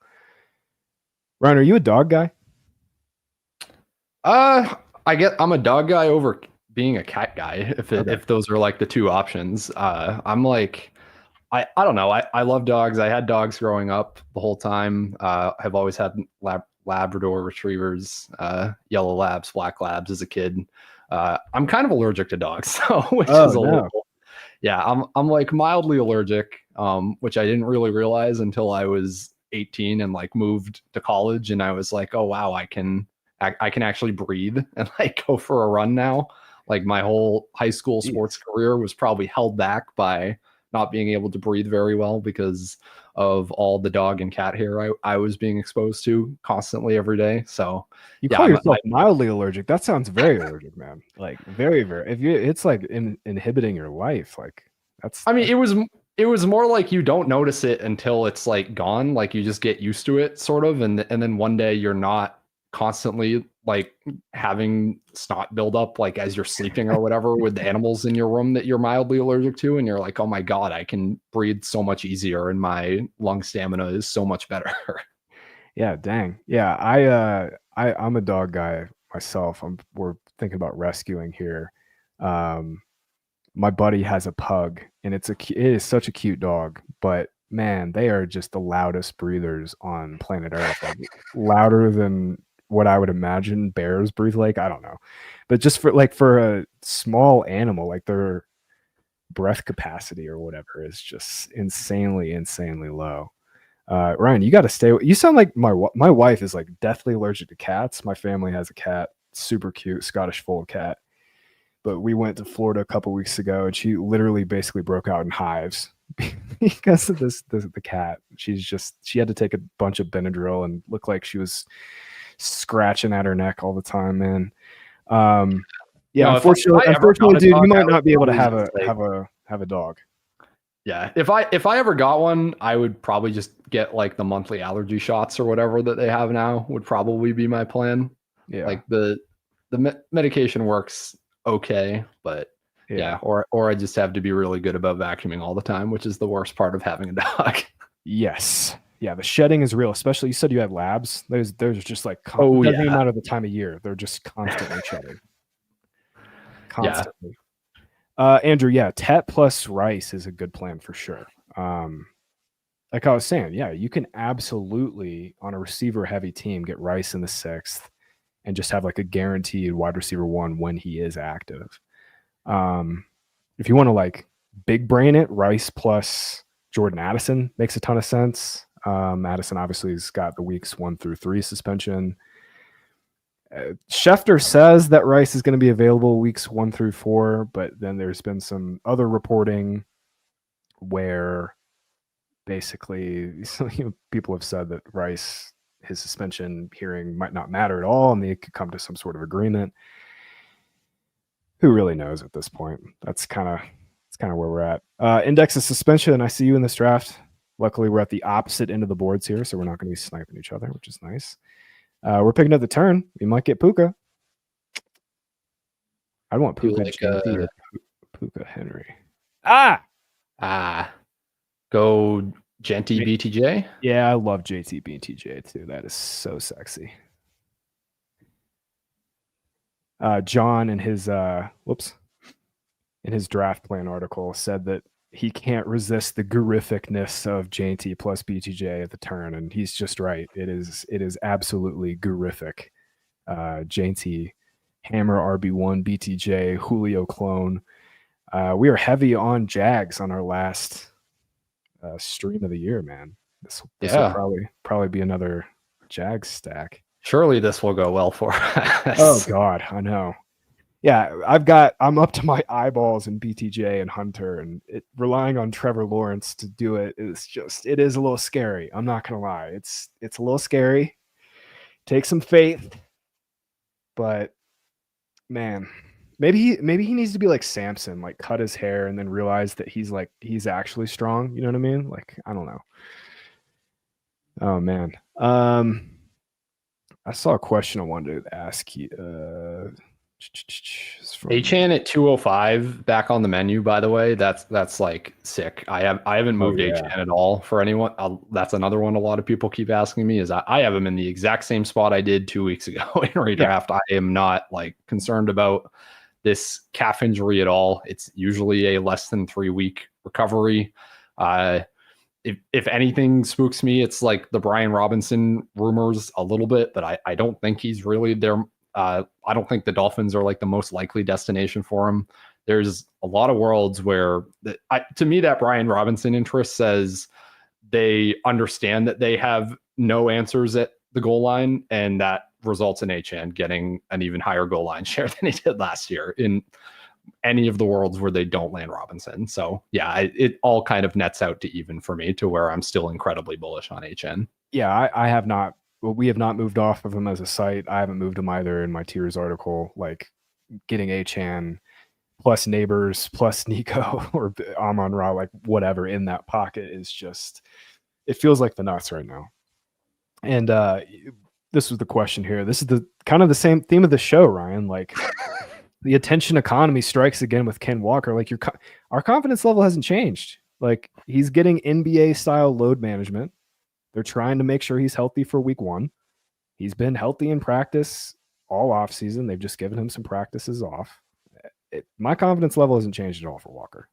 B: Ryan, are you a dog guy?
C: I'm a dog guy over being a cat guy. If those are like the 2 options, I'm like, I don't know. I love dogs. I had dogs growing up the whole time. Have always had Labrador retrievers, yellow labs, black labs as a kid. I'm kind of allergic to dogs, so which is a little, yeah, I'm like mildly allergic, which I didn't really realize until I was 18 and like moved to college, and I was like, oh wow, I can actually breathe and like go for a run now. Like my whole high school sports career was probably held back by not being able to breathe very well because of all the dog and cat hair I was being exposed to constantly every day. So
B: you call yourself mildly allergic. That sounds very allergic, man. Like very, very. If it's like inhibiting your life, like that's.
C: I mean, it was more like you don't notice it until it's like gone. Like you just get used to it, sort of, and then one day you're not constantly like having snot build up like as you're sleeping or whatever with the animals in your room that you're mildly allergic to, and you're like, oh my god, I can breathe so much easier and my lung stamina is so much better.
B: Yeah, dang. Yeah, I'm a dog guy myself. We're thinking about rescuing here. My buddy has a pug, and it is such a cute dog, but man, they are just the loudest breathers on planet Earth. Like, louder than what I would imagine bears breathe like. I don't know, but just for a small animal, like their breath capacity or whatever is just insanely low. Ryan, you got to stay. You sound like my wife is like deathly allergic to cats. My family has a cat, super cute Scottish fold cat. But we went to Florida a couple weeks ago, and she literally basically broke out in hives because of the cat. She had to take a bunch of Benadryl and looked like she was scratching at her neck all the time, man. Yeah, no, unfortunately, dude, you might not be able to have a dog.
C: Yeah, if I ever got one, I would probably just get like the monthly allergy shots or whatever that they have now. Would probably be my plan. Yeah, like the medication works okay, but yeah, or I just have to be really good about vacuuming all the time, which is the worst part of having a dog.
B: Yes. Yeah, the shedding is real. Especially you said you had labs. There's just like
C: Oh,
B: doesn't
C: yeah.
B: even matter the time of year. They're just constantly shedding. Constantly. Andrew, yeah, Tet plus Rice is a good plan for sure. Like I was saying, yeah, you can absolutely on a receiver heavy team get Rice in the 6th and just have like a guaranteed wide receiver 1 when he is active. If you want to like big brain it, Rice plus Jordan Addison makes a ton of sense. Addison obviously has got the weeks 1 through 3 suspension. Schefter says that Rice is going to be available weeks 1 through 4, but then there's been some other reporting where basically people have said that Rice, his suspension hearing might not matter at all, and they could come to some sort of agreement. Who really knows at this point? That's kind of where we're at. Index of suspension. I see you in this draft. Luckily, we're at the opposite end of the boards here, so we're not going to be sniping each other, which is nice. We're picking up the turn. We might get Puka. I want Puka or Puka Henry.
C: Go Genty BTJ.
B: Yeah, I love JT BTJ too. That is so sexy. John in his draft plan article said that he can't resist the gorificness of JT plus BTJ at the turn, and he's just right. It is absolutely gorific. JT, Hammer RB1, BTJ, Julio clone. We are heavy on Jags on our last stream of the year, man. This will probably be another Jags stack.
C: Surely this will go well for us.
B: Oh God, I know. Yeah, I'm up to my eyeballs in BTJ and Hunter, and relying on Trevor Lawrence to do it is a little scary. I'm not gonna lie. It's a little scary. Take some faith, but man, maybe he needs to be like Samson, like cut his hair and then realize that he's actually strong. You know what I mean? Like, I don't know. Oh man. I saw a question I wanted to ask you.
C: Achan at 205 back on the menu, by the way. That's like sick. I haven't moved Achan at all for anyone. That's another one a lot of people keep asking me is I have him in the exact same spot I did 2 weeks ago in redraft. Yeah. I am not like concerned about this calf injury at all. It's usually a less than 3 week recovery. If anything spooks me, it's like the Brian Robinson rumors a little bit, but I don't think he's really there. I don't think the Dolphins are like the most likely destination for him. There's a lot of worlds where to me, that Brian Robinson interest says they understand that they have no answers at the goal line, and that results in Achan getting an even higher goal line share than he did last year in any of the worlds where they don't land Robinson. So yeah, it all kind of nets out to even for me, to where I'm still incredibly bullish on Achan.
B: Yeah, I have not. Well, we have not moved off of him as a site. I haven't moved him either in my tiers article. Like getting Achan plus Neighbors plus Nico or Amon-Ra, like whatever in that pocket is just, it feels like the nuts right now. And this was the question here. This is the kind of the same theme of the show, Ryan. Like the attention economy strikes again with Ken Walker. Like our confidence level hasn't changed. Like he's getting NBA style load management. They're trying to make sure he's healthy for week 1. He's been healthy in practice all off season. They've just given him some practices off. My confidence level hasn't changed at all for Walker.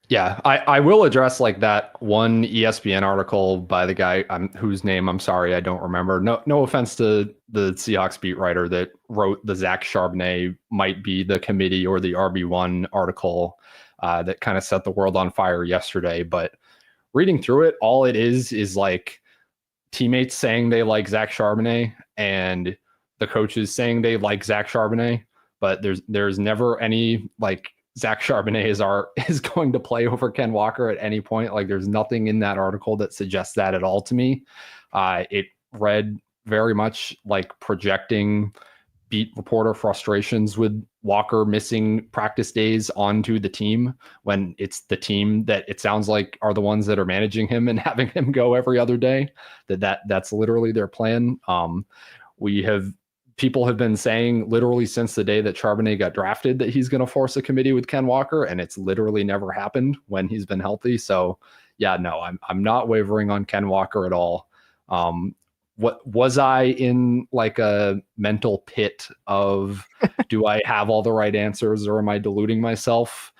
C: Yeah, I will address like that one ESPN article by the guy whose name I'm sorry I don't remember. No offense to the Seahawks beat writer that wrote the Zach Charbonnet might be the committee or the RB1 article that kind of set the world on fire yesterday. But reading through it, all it is like teammates saying they like Zach Charbonnet and the coaches saying they like Zach Charbonnet, but there's never any like Zach Charbonnet is going to play over Ken Walker at any point. Like there's nothing in that article that suggests that at all to me. It read very much like projecting beat reporter frustrations with Walker missing practice days onto the team, when it's the team that it sounds like are the ones that are managing him and having him go every other day. That's literally their plan. People have been saying literally since the day that Charbonnet got drafted that he's going to force a committee with Ken Walker, and it's literally never happened when he's been healthy. So yeah, no, I'm not wavering on Ken Walker at all. What was I in like a mental pit of do I have all the right answers or am I deluding myself?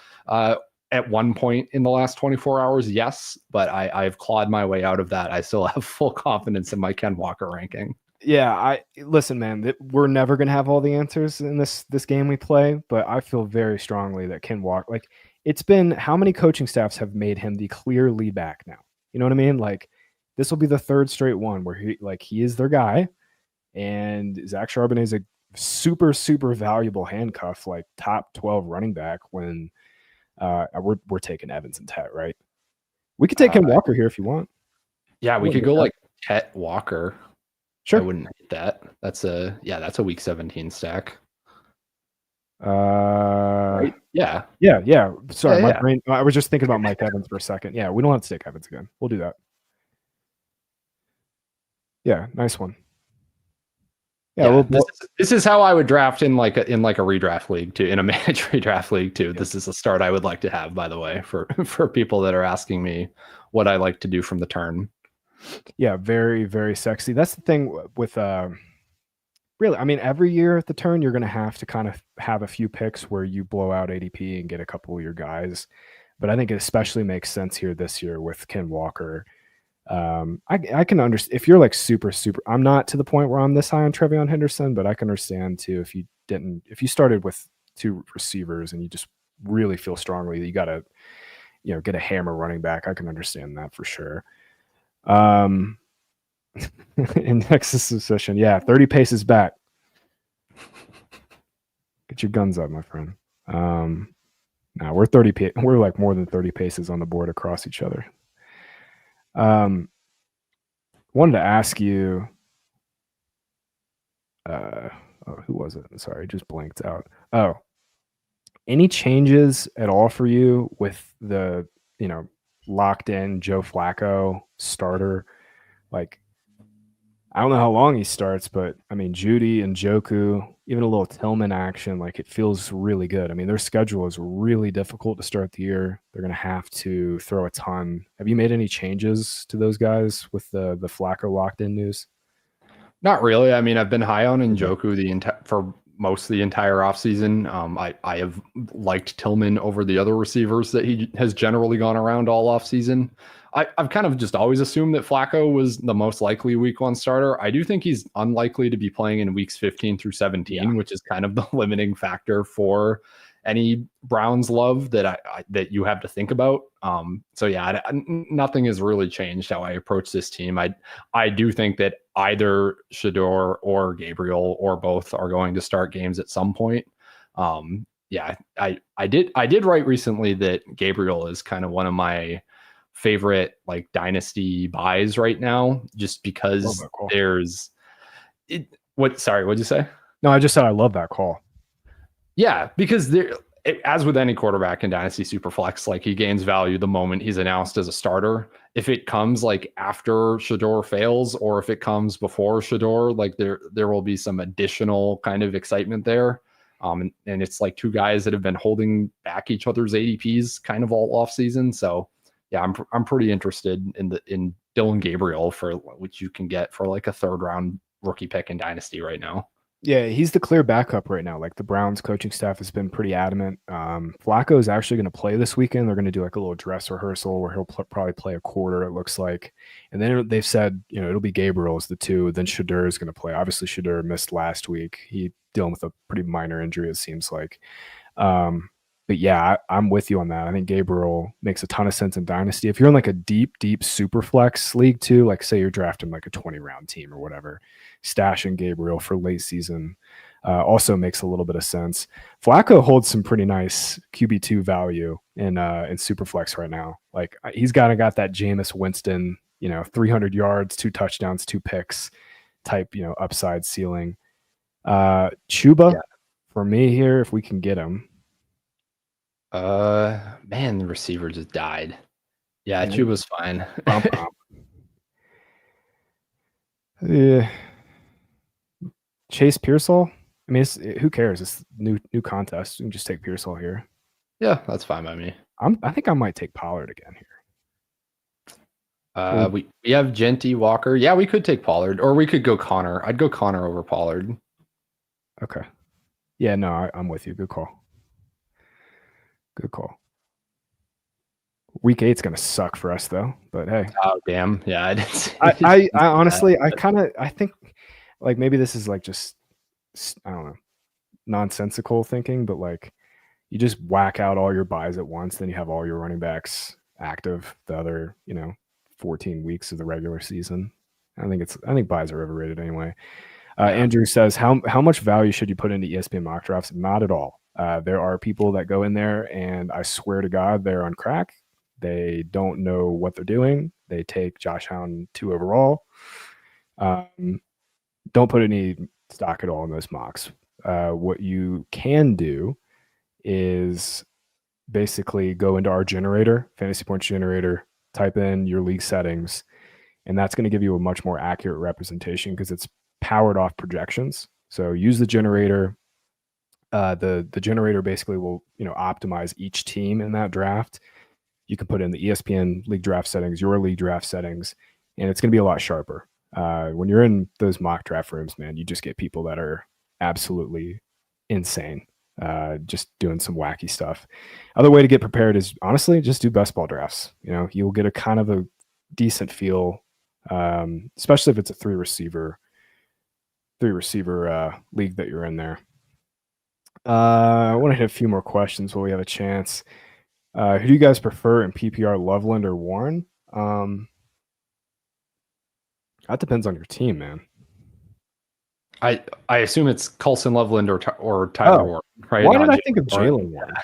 C: At one point in the last 24 hours, yes, but I've clawed my way out of that. I still have full confidence in my Ken Walker ranking.
B: Yeah, listen, man. We're never gonna have all the answers in this game we play, but I feel very strongly that Ken Walker. Like, it's been how many coaching staffs have made him the clear lead back now? You know what I mean? Like, this will be the third straight one where he is their guy, and Zach Charbonnet is a super valuable handcuff, like top 12 running back. When we're taking Evans and Tet, right? We could take Ken Walker here if you want.
C: Yeah, we could go like Tet Walker.
B: Sure.
C: I wouldn't hate that. That's a week 17 stack.
B: Right?
C: Yeah.
B: Sorry, my brain. I was just thinking about Mike Evans for a second. Yeah, we don't have to take Evans again. We'll do that. Yeah, nice one. Yeah,
C: this is how I would draft in like a redraft league too, in a managed redraft league too. Yeah. This is a start I would like to have, by the way, for people that are asking me what I like to do from the turn.
B: Yeah, very sexy. That's the thing with really, I mean, every year at the turn, you're going to have to kind of have a few picks where you blow out ADP and get a couple of your guys. But I think it especially makes sense here this year with Ken Walker. I can understand if you're like super. I'm not to the point where I'm this high on Trevion Henderson, but I can understand too if you started with two receivers and you just really feel strongly that you got to, get a hammer running back. I can understand that for sure. In Nexus position, 30 paces back. Get your guns up, my friend. Now we're we're like more than 30 paces on the board across each other. Wanted to ask you, who was it? Sorry, just blanked out. Oh, any changes at all for you with the, locked in Joe Flacco starter? Like, I don't know how long he starts, but I mean, Judy and Joku, even a little Tillman action, like it feels really good. I mean, their schedule is really difficult to start the year. They're going to have to throw a ton. Have you made any changes to those guys with the Flacco locked in news?
C: Not really. I mean, I've been high on Njoku for most of the entire offseason. I have liked Tillman over the other receivers that he has generally gone around all offseason. I've kind of just always assumed that Flacco was the most likely week one starter. I do think he's unlikely to be playing in weeks 15 through 17, which is kind of the limiting factor for any Browns love that that you have to think about. Nothing has really changed how I approach this team. I do think that either Shador or Gabriel or both are going to start games at some point. I did write recently that Gabriel is kind of one of my favorite like dynasty buys right now, just because there's it. What'd you say?
B: No, I just said I love that call.
C: Yeah, because as with any quarterback in Dynasty Superflex, like he gains value the moment he's announced as a starter. If it comes like after Shador fails, or if it comes before Shador, like there will be some additional kind of excitement there. And it's like two guys that have been holding back each other's ADPs kind of all off season. So yeah, I'm pretty interested in Dylan Gabriel for which you can get for like a third round rookie pick in Dynasty right now.
B: Yeah, he's the clear backup right now. Like the Browns coaching staff has been pretty adamant. Flacco is actually going to play this weekend. They're going to do like a little dress rehearsal where he'll probably play a quarter, it looks like. And then they've said, it'll be Gabriel as the two. Then Shador is going to play. Obviously, Shador missed last week. He dealing with a pretty minor injury, it seems like. But yeah, I'm with you on that. I think Gabriel makes a ton of sense in Dynasty. If you're in like a deep super flex league too, like say you're drafting like a 20-round team or whatever, stashing Gabriel for late season also makes a little bit of sense. Flacco holds some pretty nice QB2 value in super flex right now. Like he's got that Jameis Winston, 300 yards, 2 touchdowns, 2 picks type, upside ceiling. Chuba for me here, if we can get him.
C: Man, the receiver just died. Yeah, Chuba's fine.
B: Yeah. Chase Pearsall. I mean, who cares? It's new contest. You can just take Pearsall here.
C: Yeah, that's fine by me.
B: I think I might take Pollard again
C: We have Genty, Walker. Yeah, we could take Pollard, or we could go Connor. I'd go Connor over Pollard.
B: Okay. Yeah, no, I'm with you. Good call. Good call. Week 8's gonna suck for us though, but hey.
C: Oh damn! Yeah, I didn't.
B: I honestly, I think like maybe this is like just I don't know, nonsensical thinking, but like you just whack out all your buys at once, then you have all your running backs active the other 14 weeks of the regular season. I think buys are overrated anyway. Andrew says, how much value should you put into ESPN mock drafts? Not at all. There are people that go in there, and I swear to God, they're on crack. They don't know what they're doing. They take Josh Allen 2 overall. Don't put any stock at all in those mocks. What you can do is basically go into our generator, fantasy points generator, type in your league settings, and that's going to give you a much more accurate representation because it's powered off projections. So use the generator. The generator basically will optimize each team in that draft. You can put in the ESPN league draft settings, your league draft settings, and it's going to be a lot sharper. When you're in those mock draft rooms, man, you just get people that are absolutely insane, just doing some wacky stuff. Other way to get prepared is honestly just do best ball drafts. You'll get a kind of a decent feel, especially if it's a three receiver league that you're in there. I want to hit a few more questions while we have a chance. Who do you guys prefer in PPR, Loveland or Warren? That depends on your team, man.
C: I assume it's Coulson Loveland or Tyler Warren, right?
B: Why did I think of Jalen Warren?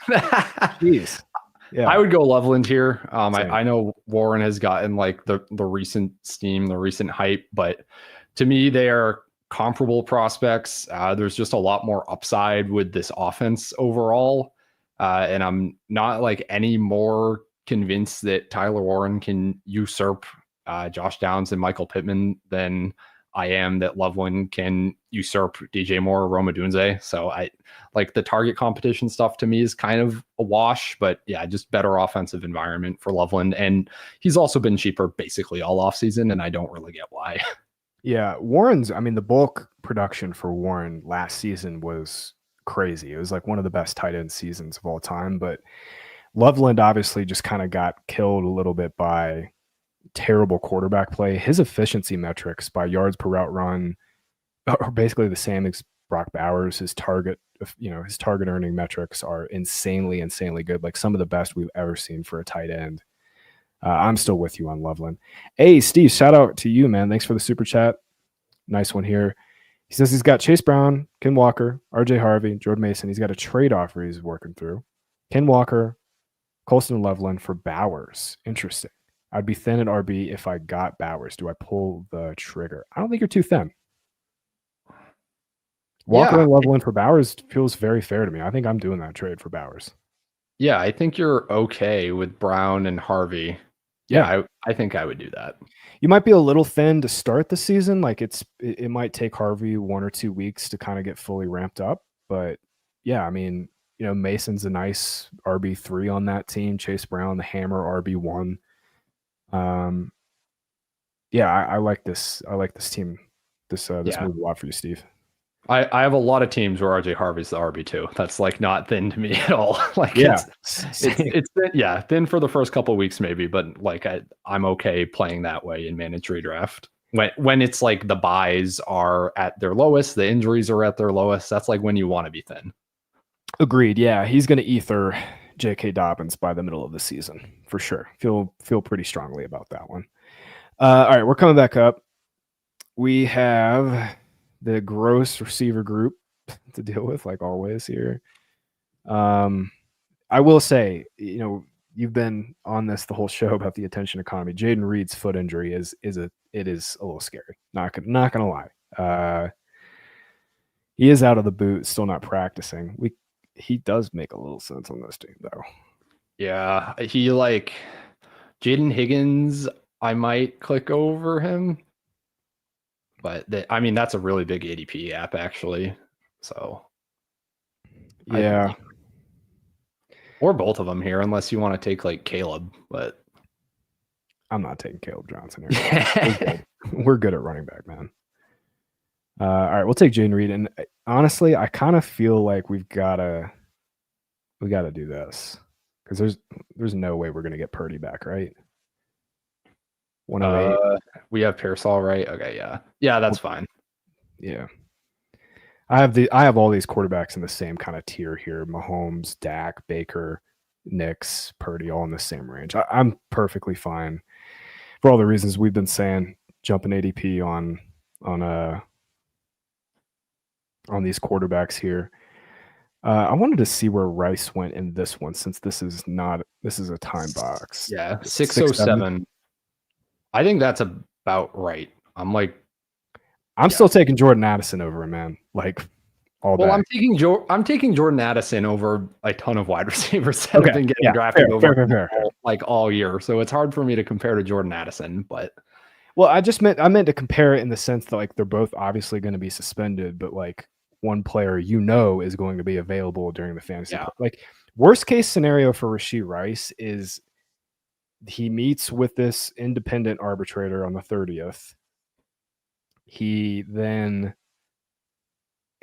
B: Jeez. Yeah.
C: I would go Loveland here. I know Warren has gotten like the recent steam, the recent hype, but to me, they are comparable prospects. There's just a lot more upside with this offense overall. And I'm not like any more convinced that Tyler Warren can usurp Josh Downs and Michael Pittman than I am that Loveland can usurp DJ Moore or Roma Dunze. So I like the target competition stuff to me is kind of a wash, but yeah, just better offensive environment for Loveland. And he's also been cheaper basically all offseason, and I don't really get why.
B: Yeah, the bulk production for Warren last season was crazy. It was like one of the best tight end seasons of all time, but Loveland obviously just kind of got killed a little bit by terrible quarterback play. His efficiency metrics by yards per route run are basically the same as Brock Bowers. His target earning metrics are insanely good, like some of the best we've ever seen for a tight end. I'm still with you on Loveland. Hey, Steve, shout out to you, man. Thanks for the super chat. Nice one here. He says he's got Chase Brown, Ken Walker, RJ Harvey, Jordan Mason. He's got a trade offer he's working through. Ken Walker, Colston and Loveland for Bowers. Interesting. I'd be thin at RB if I got Bowers. Do I pull the trigger? I don't think you're too thin. Walker and Loveland for Bowers feels very fair to me. I think I'm doing that trade for Bowers.
C: Yeah, I think you're okay with Brown and Harvey. Yeah, I think I would do that.
B: You might be a little thin to start the season. Like it might take Harvey 1 or 2 weeks to kind of get fully ramped up. But yeah, I mean, Mason's a nice RB3 on that team. Chase Brown, the hammer RB1. Yeah, I like this. I like this team. This move a lot for you, Steve.
C: I have a lot of teams where RJ Harvey's the RB2. That's like not thin to me at all. Like it's thin for the first couple of weeks maybe, but like I'm okay playing that way in managed redraft. When it's like the buys are at their lowest, the injuries are at their lowest, that's like when you want to be thin.
B: Agreed. Yeah, he's going to ether J.K. Dobbins by the middle of the season for sure. Feel pretty strongly about that one. All right, we're coming back up. We have the gross receiver group to deal with, like always here. I will say, you've been on this the whole show about the attention economy. Jaden Reed's foot injury is a little scary. Not gonna lie. He is out of the boot, still not practicing. He does make a little sense on this team though.
C: Yeah, he like Jaden Higgins. I might click over him. But that's a really big ADP app, actually. So,
B: yeah,
C: or both of them here, unless you want to take like Caleb. But
B: I'm not taking Caleb Johnson here. We're good at running back, man. All right, we'll take Jaden Reed. And honestly, I kind of feel like we gotta do this because there's no way we're gonna get Purdy back, right? 108.
C: We have Pearsall, right? Okay, yeah, that's fine.
B: Yeah, I have all these quarterbacks in the same kind of tier here: Mahomes, Dak, Baker, Nix, Purdy, all in the same range. I'm perfectly fine for all the reasons we've been saying. Jumping ADP on these quarterbacks here. I wanted to see where Rice went in this one, since this is a time box.
C: Yeah, 607. I think that's about right. I'm
B: still taking Jordan Addison over him, man. Like all day.
C: Well, I'm taking Jordan Addison over a ton of wide receivers that have been getting drafted
B: fair.
C: All year. So it's hard for me to compare to Jordan Addison, but
B: well, I meant to compare it in the sense that like they're both obviously going to be suspended, but like one player is going to be available during the fantasy.
C: Yeah.
B: Like worst case scenario for Rasheed Rice is he meets with this independent arbitrator on the 30th. He then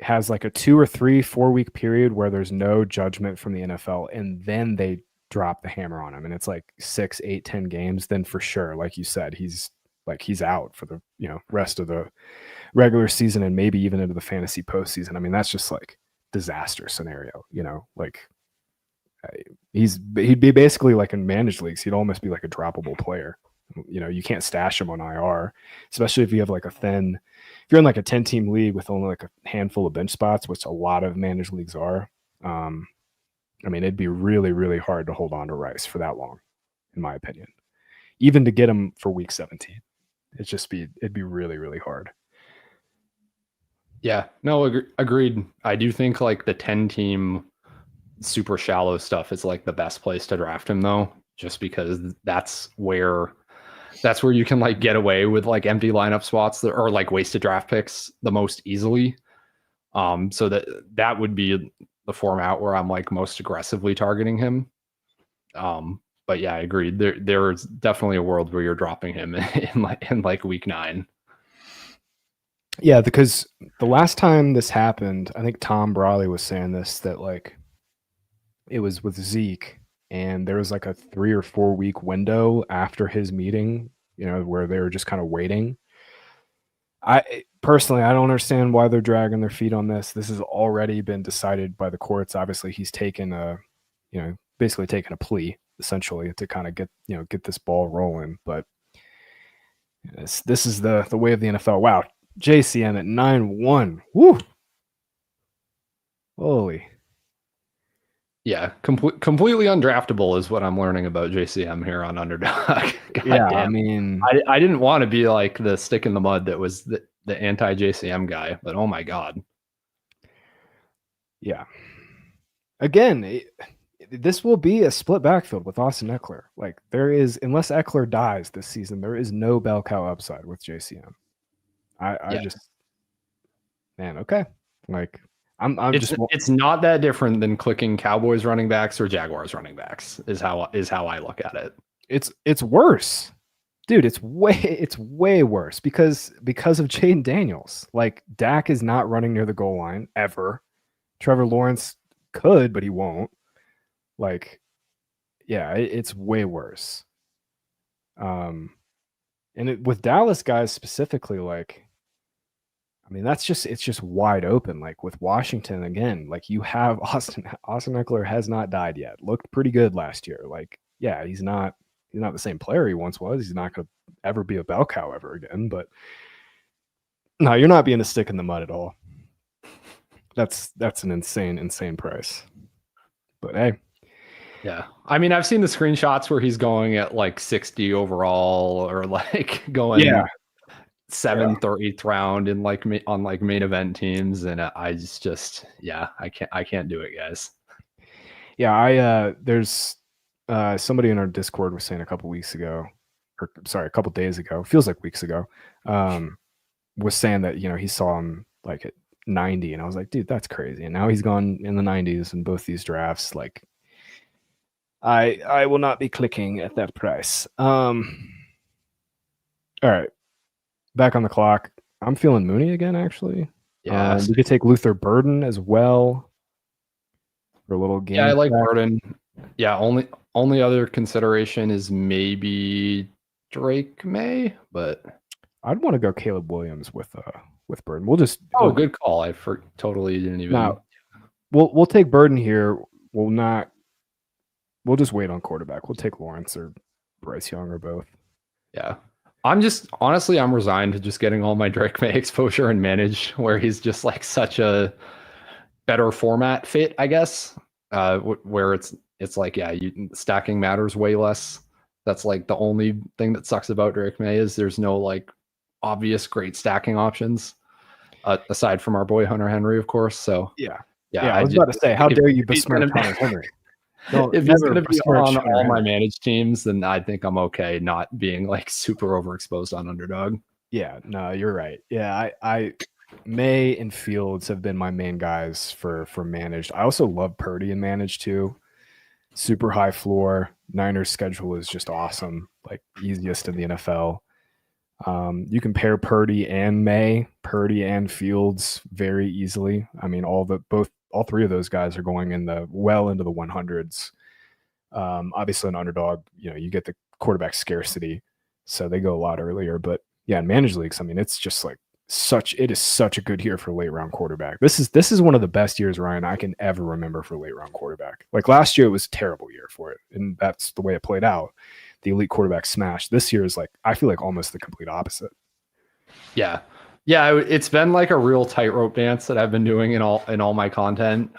B: has like a 2 or 3, 4 week period where there's no judgment from the NFL, and then they drop the hammer on him, and it's like 6, 8, 10 games. Then for sure, like you said, he's out for the rest of the regular season and maybe even into the fantasy postseason. I mean, that's just like disaster scenario. Like he'd be basically like in managed leagues. He'd almost be like a droppable player. You can't stash him on IR, especially if you have like if you're in like a 10-team league with only like a handful of bench spots, which a lot of managed leagues are. I mean, it'd be really, really hard to hold on to Rice for that long, in my opinion. Even to get him for week 17, it'd be really, really hard.
C: Yeah, no, agreed. I do think like the 10-team super shallow stuff is like the best place to draft him, though, just because that's where you can like get away with like empty lineup spots or like wasted draft picks the most easily. So that would be the format where I'm like most aggressively targeting him. But yeah, I agreed. There's definitely a world where you're dropping him in like week 9.
B: Yeah, because the last time this happened, I think Tom Brawley was saying this, that like it was with Zeke, and there was like a 3 or 4 week window after his meeting, where they were just kind of waiting. I personally don't understand why they're dragging their feet on this. This has already been decided by the courts. Obviously, he's taken basically taken a plea essentially to kind of get this ball rolling. But this is the way of the NFL. Wow, JCM at 9-1. Woo! Holy.
C: Yeah, completely undraftable is what I'm learning about JCM here on Underdog.
B: Yeah, damn. I mean,
C: I didn't want to be like the stick in the mud that was the anti-JCM guy, but oh my god.
B: Yeah. Again, this will be a split backfield with Austin Eckler. Like there is, unless Eckler dies this season, there is no bell cow upside with JCM. I just, man, okay, like. It's
C: not that different than clicking Cowboys running backs or Jaguars running backs is how I look at it.
B: It's worse, dude. It's way worse because of Jaden Daniels. Like Dak is not running near the goal line ever. Trevor Lawrence could, but he won't. Like, yeah, it's way worse. And with Dallas guys specifically, like. I mean, it's just wide open. Like with Washington, again, like you have Austin Eckler has not died yet. Looked pretty good last year. Like, yeah, he's not the same player he once was. He's not going to ever be a bell cow ever again. But no, you're not being a stick in the mud at all. That's an insane price. But hey.
C: Yeah. I mean, I've seen the screenshots where he's going at like 60 overall or like going 7th or 8th round in like on like main event teams, and I just I can't do it, guys.
B: Yeah, there's somebody in our Discord was saying a couple days ago, feels like weeks ago, was saying that he saw him like at 90, and I was like, dude, that's crazy. And now he's gone in the 90s in both these drafts. Like I will not be clicking at that price. All right, back on the clock. I'm feeling Mooney again, actually.
C: Yeah,
B: We could take Luther Burden as well for a little game.
C: yeah, I like
B: stack.
C: Burden. Yeah, only other consideration is maybe Drake May, but
B: I'd want to go Caleb Williams with Burden. We'll just
C: good call. I totally didn't even.
B: now we'll take Burden here. We'll just wait on quarterback. We'll take Lawrence or Bryce Young or both.
C: Yeah. I'm resigned to just getting all my Drake May exposure and manage where he's just like such a better format fit, I guess. Where it's like, yeah, stacking matters way less. That's like the only thing that sucks about Drake May is there's no like obvious great stacking options aside from our boy Hunter Henry, of course. So
B: yeah.
C: I
B: was about to say, how dare you besmirch Hunter Henry?
C: If he's going to be on all my managed teams, then I think I'm okay not being like super overexposed on Underdog.
B: Yeah, no, you're right. Yeah, I May and Fields have been my main guys for managed. I also love Purdy and managed too. Super high floor. Niners schedule is just awesome, like easiest in the NFL. You can pair Purdy and May, Purdy and Fields very easily. I mean, all three of those guys are going in well into the 100s. Obviously, an Underdog, you get the quarterback scarcity, so they go a lot earlier. But yeah, in managed leagues, I mean, it's just like it is such a good year for late round quarterback. This is one of the best years, Ryan, I can ever remember for late round quarterback. Like last year, it was a terrible year for it, and that's the way it played out. The elite quarterback smash. This year is like, I feel like almost the complete opposite.
C: Yeah. It's been like a real tightrope dance that I've been doing in all my content.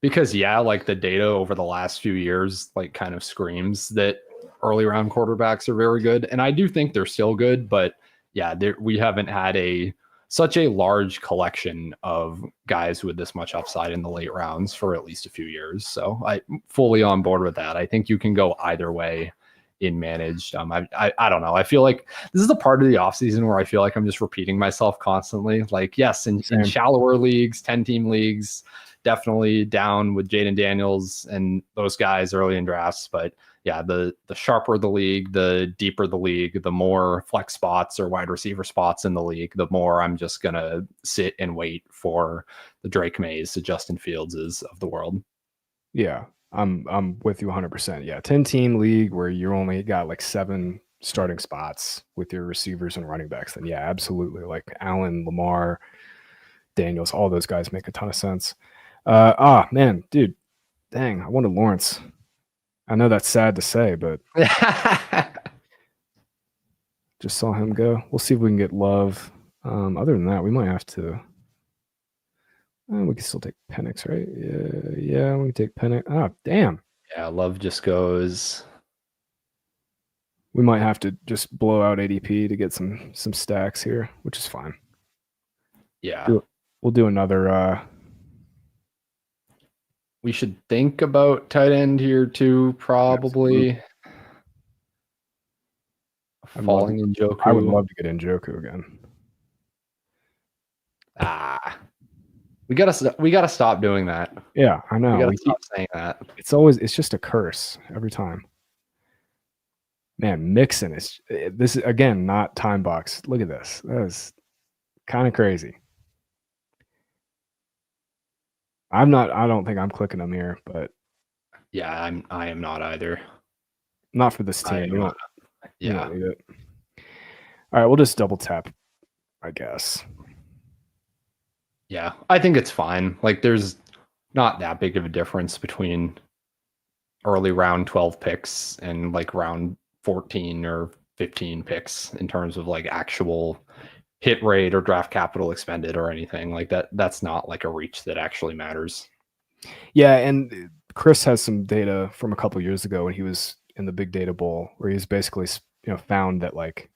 C: Because like the data over the last few years, like kind of screams that early round quarterbacks are very good. And I do think they're still good, but yeah, we haven't had such a large collection of guys with this much upside in the late rounds for at least a few years. So I'm fully on board with that. I think you can go either way in managed. I don't know. I feel like this is the part of the offseason where I feel like I'm just repeating myself constantly. Like, yes, in shallower leagues, 10-team leagues, definitely down with Jaden Daniels and those guys early in drafts. But yeah, the sharper the league, the deeper the league, the more flex spots or wide receiver spots in the league, the more I'm just gonna sit and wait for the Drake Mays, the Justin Fieldses of the world.
B: Yeah, I'm with you 100%. Yeah, 10-team league where you only got like 7 starting spots with your receivers and running backs, then yeah, absolutely. Like Allen, Lamar, Daniels, all those guys make a ton of sense. Man, dude, dang, I wanted Lawrence. I know that's sad to say, but just saw him go. We'll see if we can get Love. Other than that, we might have to. We can still take Penix, right? Yeah, we can take Penix. Oh, damn.
C: Yeah, Love just goes.
B: We might have to just blow out ADP to get some stacks here, which is fine.
C: Yeah.
B: We'll do another.
C: We should think about tight end here too, probably. Falling in Njoku.
B: I would love to get Njoku again.
C: We gotta stop doing that.
B: Yeah, I know.
C: We gotta stop saying that.
B: It's just a curse every time. Man, Mixon this is again not time box. Look at this. That is kind of crazy. I don't think I'm clicking them here, but
C: yeah, I am not either.
B: Not for this team. We don't need it. All right, we'll just double tap, I guess.
C: Yeah, I think it's fine. Like there's not that big of a difference between early round 12 picks and like round 14 or 15 picks in terms of like actual hit rate or draft capital expended or anything like that. That's not like a reach that actually matters.
B: Yeah, and Chris has some data from a couple years ago when he was in the Big Data Bowl where he's basically found that like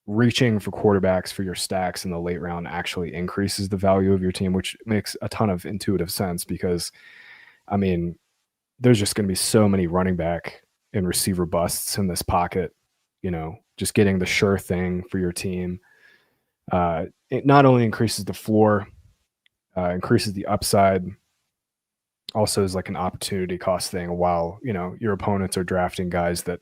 B: reaching for quarterbacks for your stacks in the late round actually increases the value of your team, which makes a ton of intuitive sense because, I mean, there's just going to be so many running back and receiver busts in this pocket, just getting the sure thing for your team. It not only increases the floor, increases the upside, also is like an opportunity cost thing while, your opponents are drafting guys that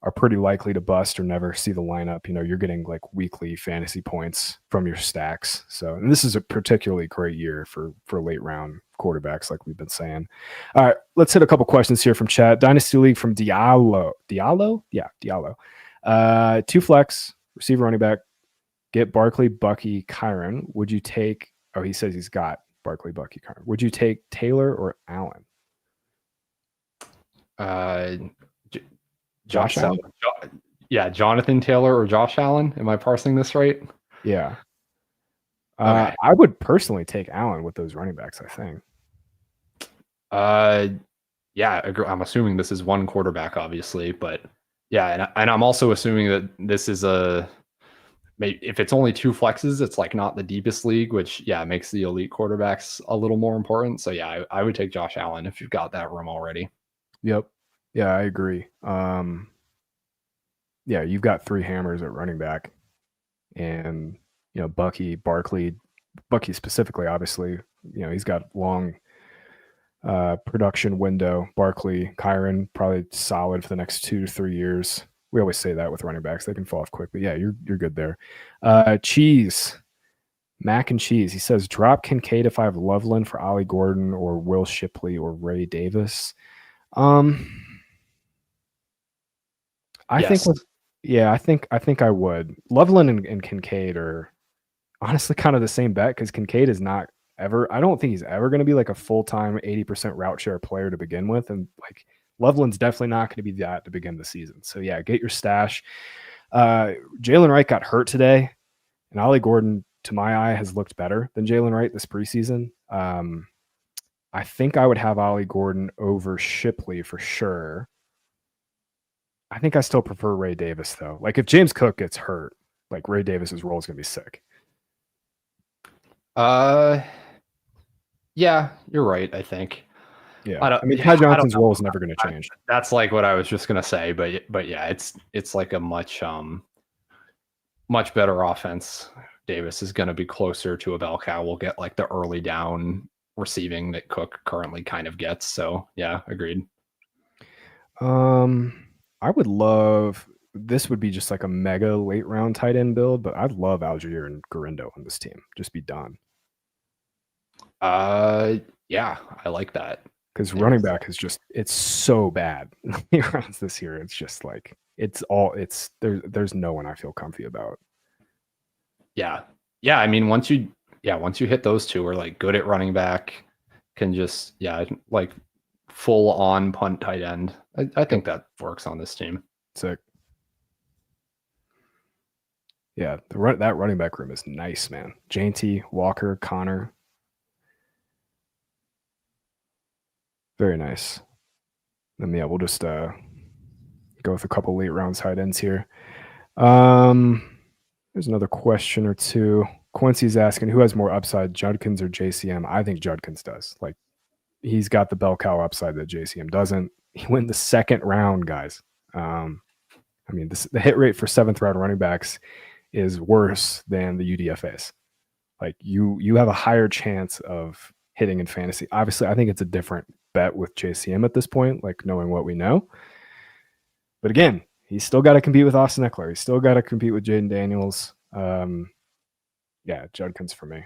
B: are pretty likely to bust or never see the lineup. You're getting like weekly fantasy points from your stacks. So, and this is a particularly great year for late round quarterbacks, like we've been saying. All right, let's hit a couple questions here from chat. Dynasty League from Diallo. Yeah, Diallo. 2 flex, receiver, running back. Get Barkley, Bucky, Kyron. Would you take? Oh, he says he's got Barkley, Bucky, Kyron. Would you take Taylor or Allen? Josh Allen?
C: Yeah, Jonathan Taylor or Josh Allen. Am I parsing this right?
B: Yeah.
C: Okay.
B: I would personally take Allen with those running backs, I think.
C: Yeah, I'm assuming this is one quarterback, obviously, but yeah, and I'm also assuming that this is if it's only 2 flexes, it's like not the deepest league, which makes the elite quarterbacks a little more important. So yeah, I would take Josh Allen if you've got that room already.
B: Yep. Yeah, I agree. Yeah, you've got 3 hammers at running back, and Bucky, Barkley, Bucky specifically, obviously, he's got long production window. Barkley, Kyron, probably solid for the next 2 to 3 years. We always say that with running backs; they can fall off quickly. Yeah, you're good there. Cheese, mac and cheese. He says, drop Kincaid if I have Loveland for Ollie Gordon or Will Shipley or Ray Davis. I think I would. Loveland and Kincaid are honestly kind of the same bet because Kincaid is not ever. I don't think he's ever going to be like a full-time 80% route share player to begin with, and like Loveland's definitely not going to be that to begin the season. So yeah, get your stash. Jalen Wright got hurt today, and Ollie Gordon, to my eye, has looked better than Jalen Wright this preseason. I think I would have Ollie Gordon over Shipley for sure. I think I still prefer Ray Davis though. Like if James Cook gets hurt, like Ray Davis's role is going to be sick.
C: Yeah, you're right. I think.
B: Yeah, I mean, Ty Johnson's role is never going to change.
C: That's like what I was just going to say, but yeah, it's like a much better offense. Davis is going to be closer to a bell cow. We'll get like the early down receiving that Cook currently kind of gets. So yeah, agreed.
B: I would love, this would be just like a mega late round tight end build, but I'd love Algier and Garindo on this team. Just be done.
C: Yeah, I like that.
B: Because running back is just, it's so bad rounds this year. It's just like, there's no one I feel comfy about.
C: Yeah. Yeah. I mean, once you hit those 2 are like good at running back, can just, like full on punt tight end. I think that works on this team.
B: Sick. Yeah. That running back room is nice, man. JT, Walker, Connor. Very nice. And yeah, we'll just go with a couple late round tight ends here. There's another question or 2. Quincy's asking, who has more upside, Judkins or JCM? I think Judkins does. Like, he's got the bell cow upside that JCM doesn't. He went the 2nd round, guys. I mean, the hit rate for 7th round running backs is worse than the UDFAs. Like, you have a higher chance of hitting in fantasy. Obviously, I think it's a different bet with JCM at this point, like knowing what we know. But again, he's still got to compete with Austin Eckler. He's still got to compete with Jaden Daniels. Yeah, Judkins for me.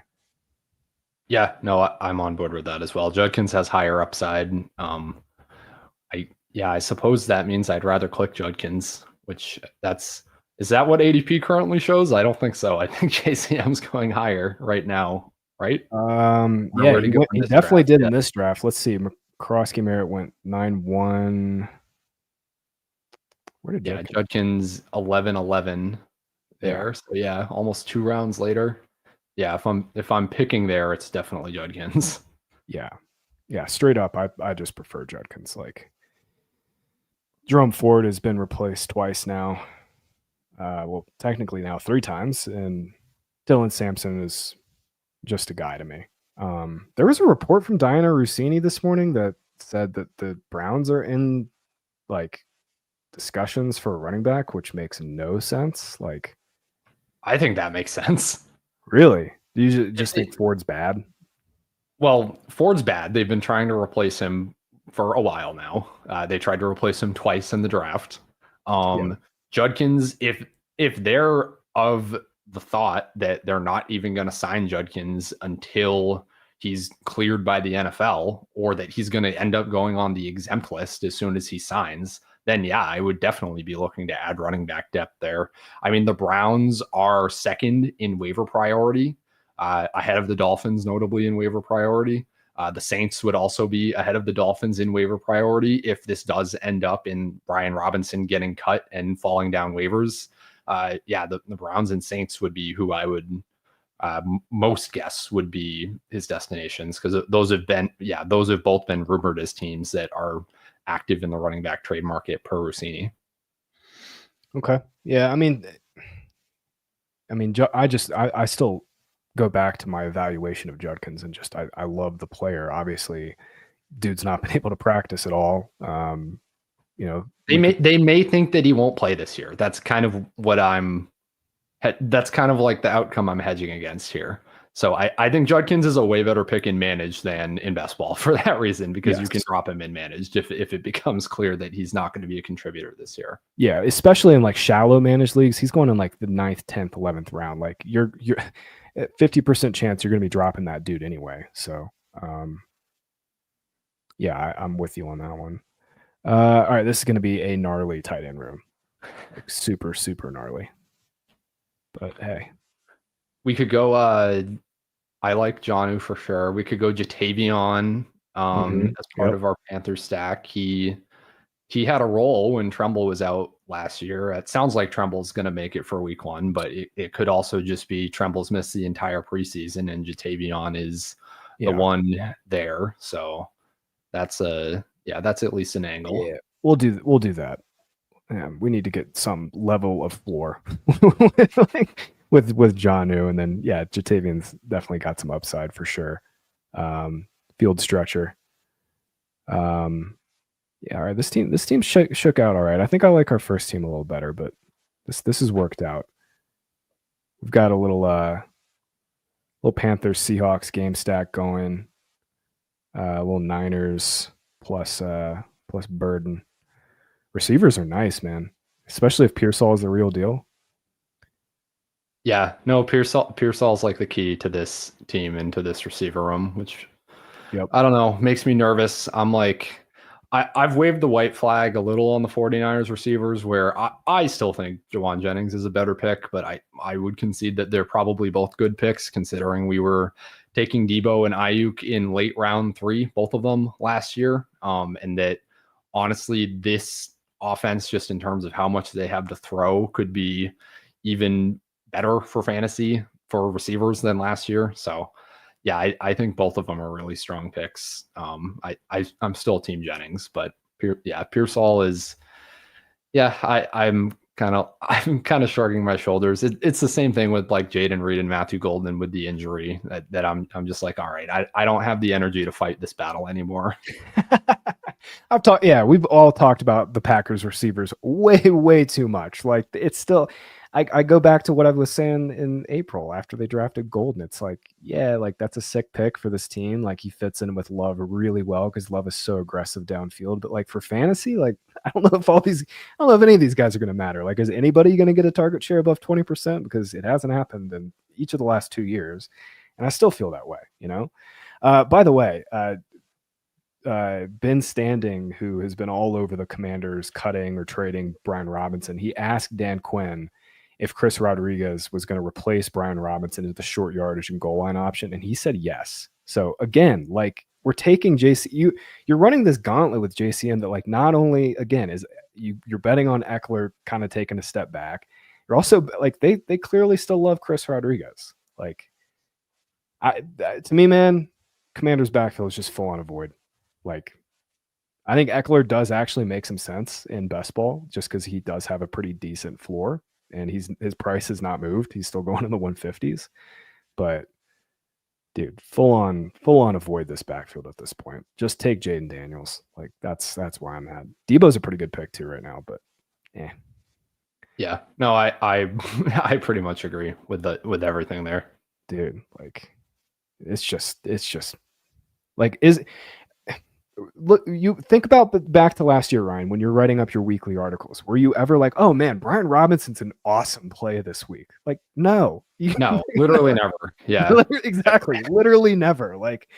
C: Yeah, no, I'm on board with that as well. Judkins has higher upside. I suppose that means I'd rather click Judkins, which is that what ADP currently shows? I don't think so. I think JCM's going higher right now, right?
B: Yeah, he definitely did in this draft. Let's see. McCroskey Merritt went 9-1. Where did
C: Judkins 11-11 there? So yeah, almost 2 rounds later. Yeah, if I'm picking there, it's definitely Judkins.
B: Yeah, straight up, I just prefer Judkins. Like Jerome Ford has been replaced twice now. Well, technically now 3 times, and Dylan Sampson is just a guy to me. There was a report from Diana Rossini this morning that said that the Browns are in like discussions for a running back, which makes no sense. Like,
C: I think that makes sense.
B: Really? Do you just think Ford's bad?
C: Well, Ford's bad. They've been trying to replace him for a while now. They tried to replace him twice in the draft. Judkins, if they're of the thought that they're not even going to sign Judkins until he's cleared by the NFL, or that he's going to end up going on the exempt list as soon as he signs, then yeah, I would definitely be looking to add running back depth there. I mean, the Browns are second in waiver priority, ahead of the Dolphins, notably in waiver priority. The Saints would also be ahead of the Dolphins in waiver priority if this does end up in Brian Robinson getting cut and falling down waivers. The Browns and Saints would be who I would most guess would be his destinations, because those have both been rumored as teams that are active in the running back trade market per Rossini.
B: Okay. Yeah. I mean, I still go back to my evaluation of Judkins, and just I love the player. Obviously, dude's not been able to practice at all. They
C: may think that he won't play this year. That's kind of what that's kind of like the outcome I'm hedging against here. So I think Judkins is a way better pick in managed than in best ball for that reason, because you can drop him in managed if it becomes clear that he's not going to be a contributor this year.
B: Yeah, especially in like shallow managed leagues. He's going in like the 9th, 10th, 11th round. Like you're 50% chance you're going to be dropping that dude anyway. So I'm with you on that one. All right, this is going to be a gnarly tight end room. Like super, super gnarly. But hey.
C: We could go I like Jonnu for sure. We could go Jatavion as part of our Panthers stack. He had a role when Tremble was out last year. It sounds like Tremble's going to make it for week 1, but it could also just be Tremble's missed the entire preseason and Jatavion is the one there. So that's at least an angle.
B: Yeah, we'll do that. We need to get some level of floor with Jonnu, and then Jatavion's definitely got some upside for sure. Field stretcher. All right. This team shook out all right. I think I like our first team a little better, but this has worked out. We've got a little Panthers Seahawks game stack going. A little Niners plus Burden. Receivers are nice, man. Especially if Pearsall is the real deal.
C: Yeah, no, Pearsall's like the key to this team and to this receiver room, which I don't know, makes me nervous. I'm like, I've waved the white flag a little on the 49ers receivers, where I still think Jawan Jennings is a better pick, but I would concede that they're probably both good picks, considering we were taking Debo and Ayuk in late round 3, both of them last year. And that honestly, this offense, just in terms of how much they have to throw, could be even better for fantasy for receivers than last year. So yeah, I think both of them are really strong picks. I'm still team Jennings, but Pearsall is, I'm kind of shrugging my shoulders. It's the same thing with like Jaden Reed and Matthew Golden with the injury that I'm just like, all right, I don't have the energy to fight this battle anymore.
B: We've all talked about the Packers receivers way too much. Like it's still, I go back to what I was saying in April after they drafted Golden. It's like, that's a sick pick for this team. Like he fits in with Love really well because Love is so aggressive downfield. But like for fantasy, like I don't know if any of these guys are going to matter. Like, is anybody going to get a target share above 20%? Because it hasn't happened in each of the last 2 years, and I still feel that way. By the way, Ben Standing, who has been all over the Commanders cutting or trading Brian Robinson, he asked Dan Quinn if Chris Rodriguez was going to replace Brian Robinson as the short yardage and goal line option, and he said yes. So again, like we're taking JC, you're running this gauntlet with JCM that like not only again is you're betting on Eckler kind of taking a step back, you're also like they clearly still love Chris Rodriguez. Like to me, man, Commanders backfield is just full on avoid. Like I think Eckler does actually make some sense in best ball just because he does have a pretty decent floor. And his price has not moved. He's still going in the 150s. But dude, full on avoid this backfield at this point. Just take Jaden Daniels. Like that's where I'm at. Debo's a pretty good pick too right now, but
C: yeah. No, I pretty much agree with everything there.
B: Dude, like it's just like look, you think about back to last year, Ryan, when you're writing up your weekly articles. Were you ever like, oh man, Brian Robinson's an awesome play this week? Like, no.
C: No, literally never. Yeah.
B: Exactly. Literally never. Like,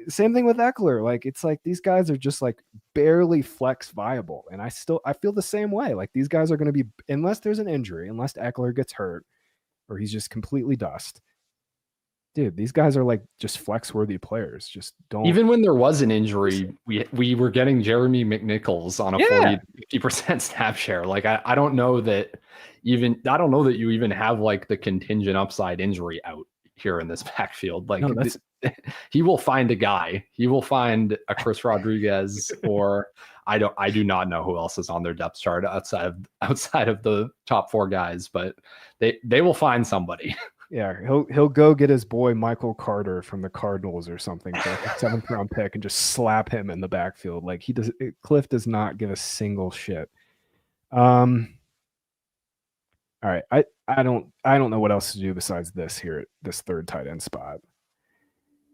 B: same thing with Eckler. Like, it's like these guys are just like barely flex viable. And I feel the same way. Like, these guys are going to be, unless there's an injury, unless Eckler gets hurt or he's just completely dust. Dude, these guys are like just flex worthy players. Just don't.
C: Even when there was an injury, we were getting Jeremy McNichols on a 40-50% snap share. Like, I don't know that you even have like the contingent upside injury out here in this backfield. Like,
B: No,
C: he will find a guy. He will find a Chris Rodriguez, or I do not know who else is on their depth chart outside of the top 4 guys, but they will find somebody.
B: Yeah, he'll go get his boy Michael Carter from the Cardinals or something for like a 7th round pick and just slap him in the backfield. Like, Cliff does not give a single shit. All right, I don't know what else to do besides this here at this 3rd tight end spot.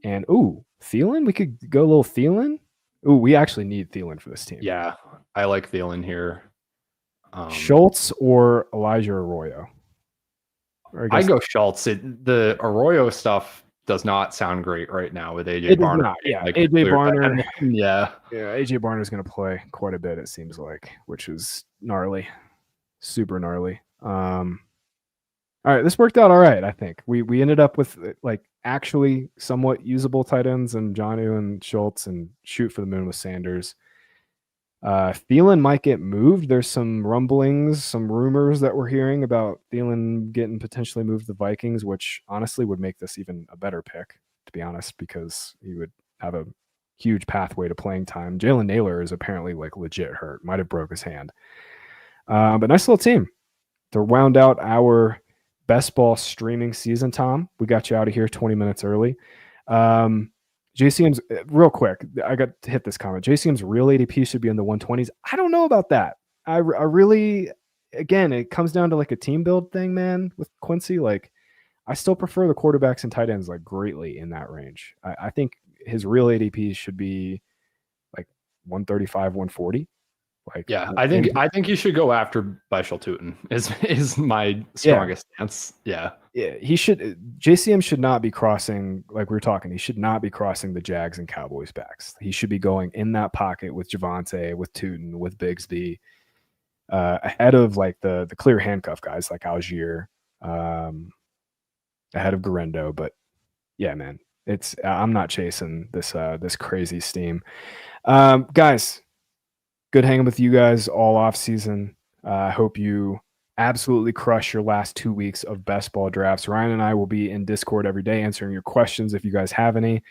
B: And Thielen, we could go a little Thielen. We actually need Thielen for this team.
C: Yeah, I like Thielen here.
B: Schultz or Elijah Arroyo?
C: I go Schultz. The Arroyo stuff does not sound great right now with AJ Barner.
B: Yeah,
C: like,
B: AJ Barner.
C: Yeah,
B: AJ Barner is going to play quite a bit, it seems like, which is gnarly, super gnarly. All right, this worked out all right. I think we ended up with like actually somewhat usable tight ends and Jonnu and Schultz and shoot for the moon with Sanders. Thielen might get moved. There's some rumblings, some rumors that we're hearing about Thielen getting potentially moved to the Vikings, which honestly would make this even a better pick, to be honest, because he would have a huge pathway to playing time. Jalen Naylor is apparently like legit hurt, might have broke his hand. But nice little team to round out our best ball streaming season. Tom, we got you out of here 20 minutes early. JCM's real quick. I got to hit this comment. JCM's real ADP should be in the 120s. I don't know about that. I really, again, it comes down to like a team build thing, man, with Quincy. Like, I still prefer the quarterbacks and tight ends like greatly in that range. I think his real ADP should be like 135, 140. Like,
C: yeah, I think you should go after Bishal Tutin is my strongest stance. Yeah.
B: Yeah, JCM should not be crossing, like we were talking, he should not be crossing the Jags and Cowboys backs. He should be going in that pocket with Javonte, with Tutin, with Bigsby, ahead of like the clear handcuff guys like Algier, ahead of Garendo. But yeah, man, I'm not chasing this crazy steam. Guys, good hanging with you guys all off season. I hope you absolutely crush your last 2 weeks of best ball drafts. Ryan and I will be in Discord every day answering your questions if you guys have any.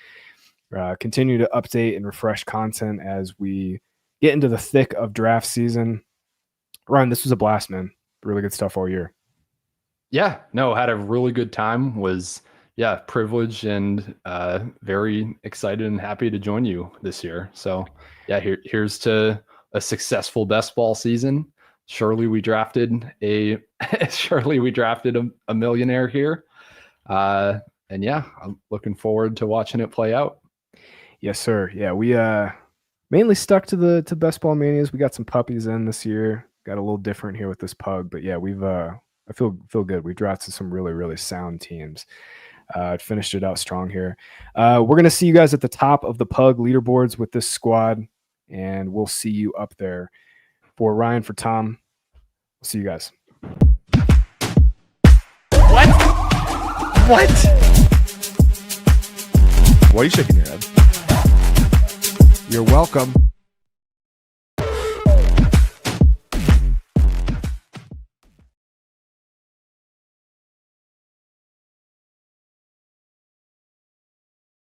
B: Continue to update and refresh content as we get into the thick of draft season. Ryan, this was a blast, man. Really good stuff all year.
C: Yeah, no, had a really good time. Was privileged and very excited and happy to join you this year. So yeah, here's to a successful best ball season. Surely we drafted a millionaire here. And yeah, I'm looking forward to watching it play out.
B: Yes, sir. Yeah, we mainly stuck to best ball manias. We got some puppies in this year. Got a little different here with this pug, but yeah, we've I feel good. We've drafted some really, really sound teams. Finished it out strong here. We're gonna see you guys at the top of the pug leaderboards with this squad, and we'll see you up there. For Ryan, for Tom, we'll see you guys.
A: What? Why are you shaking your head?
B: You're welcome.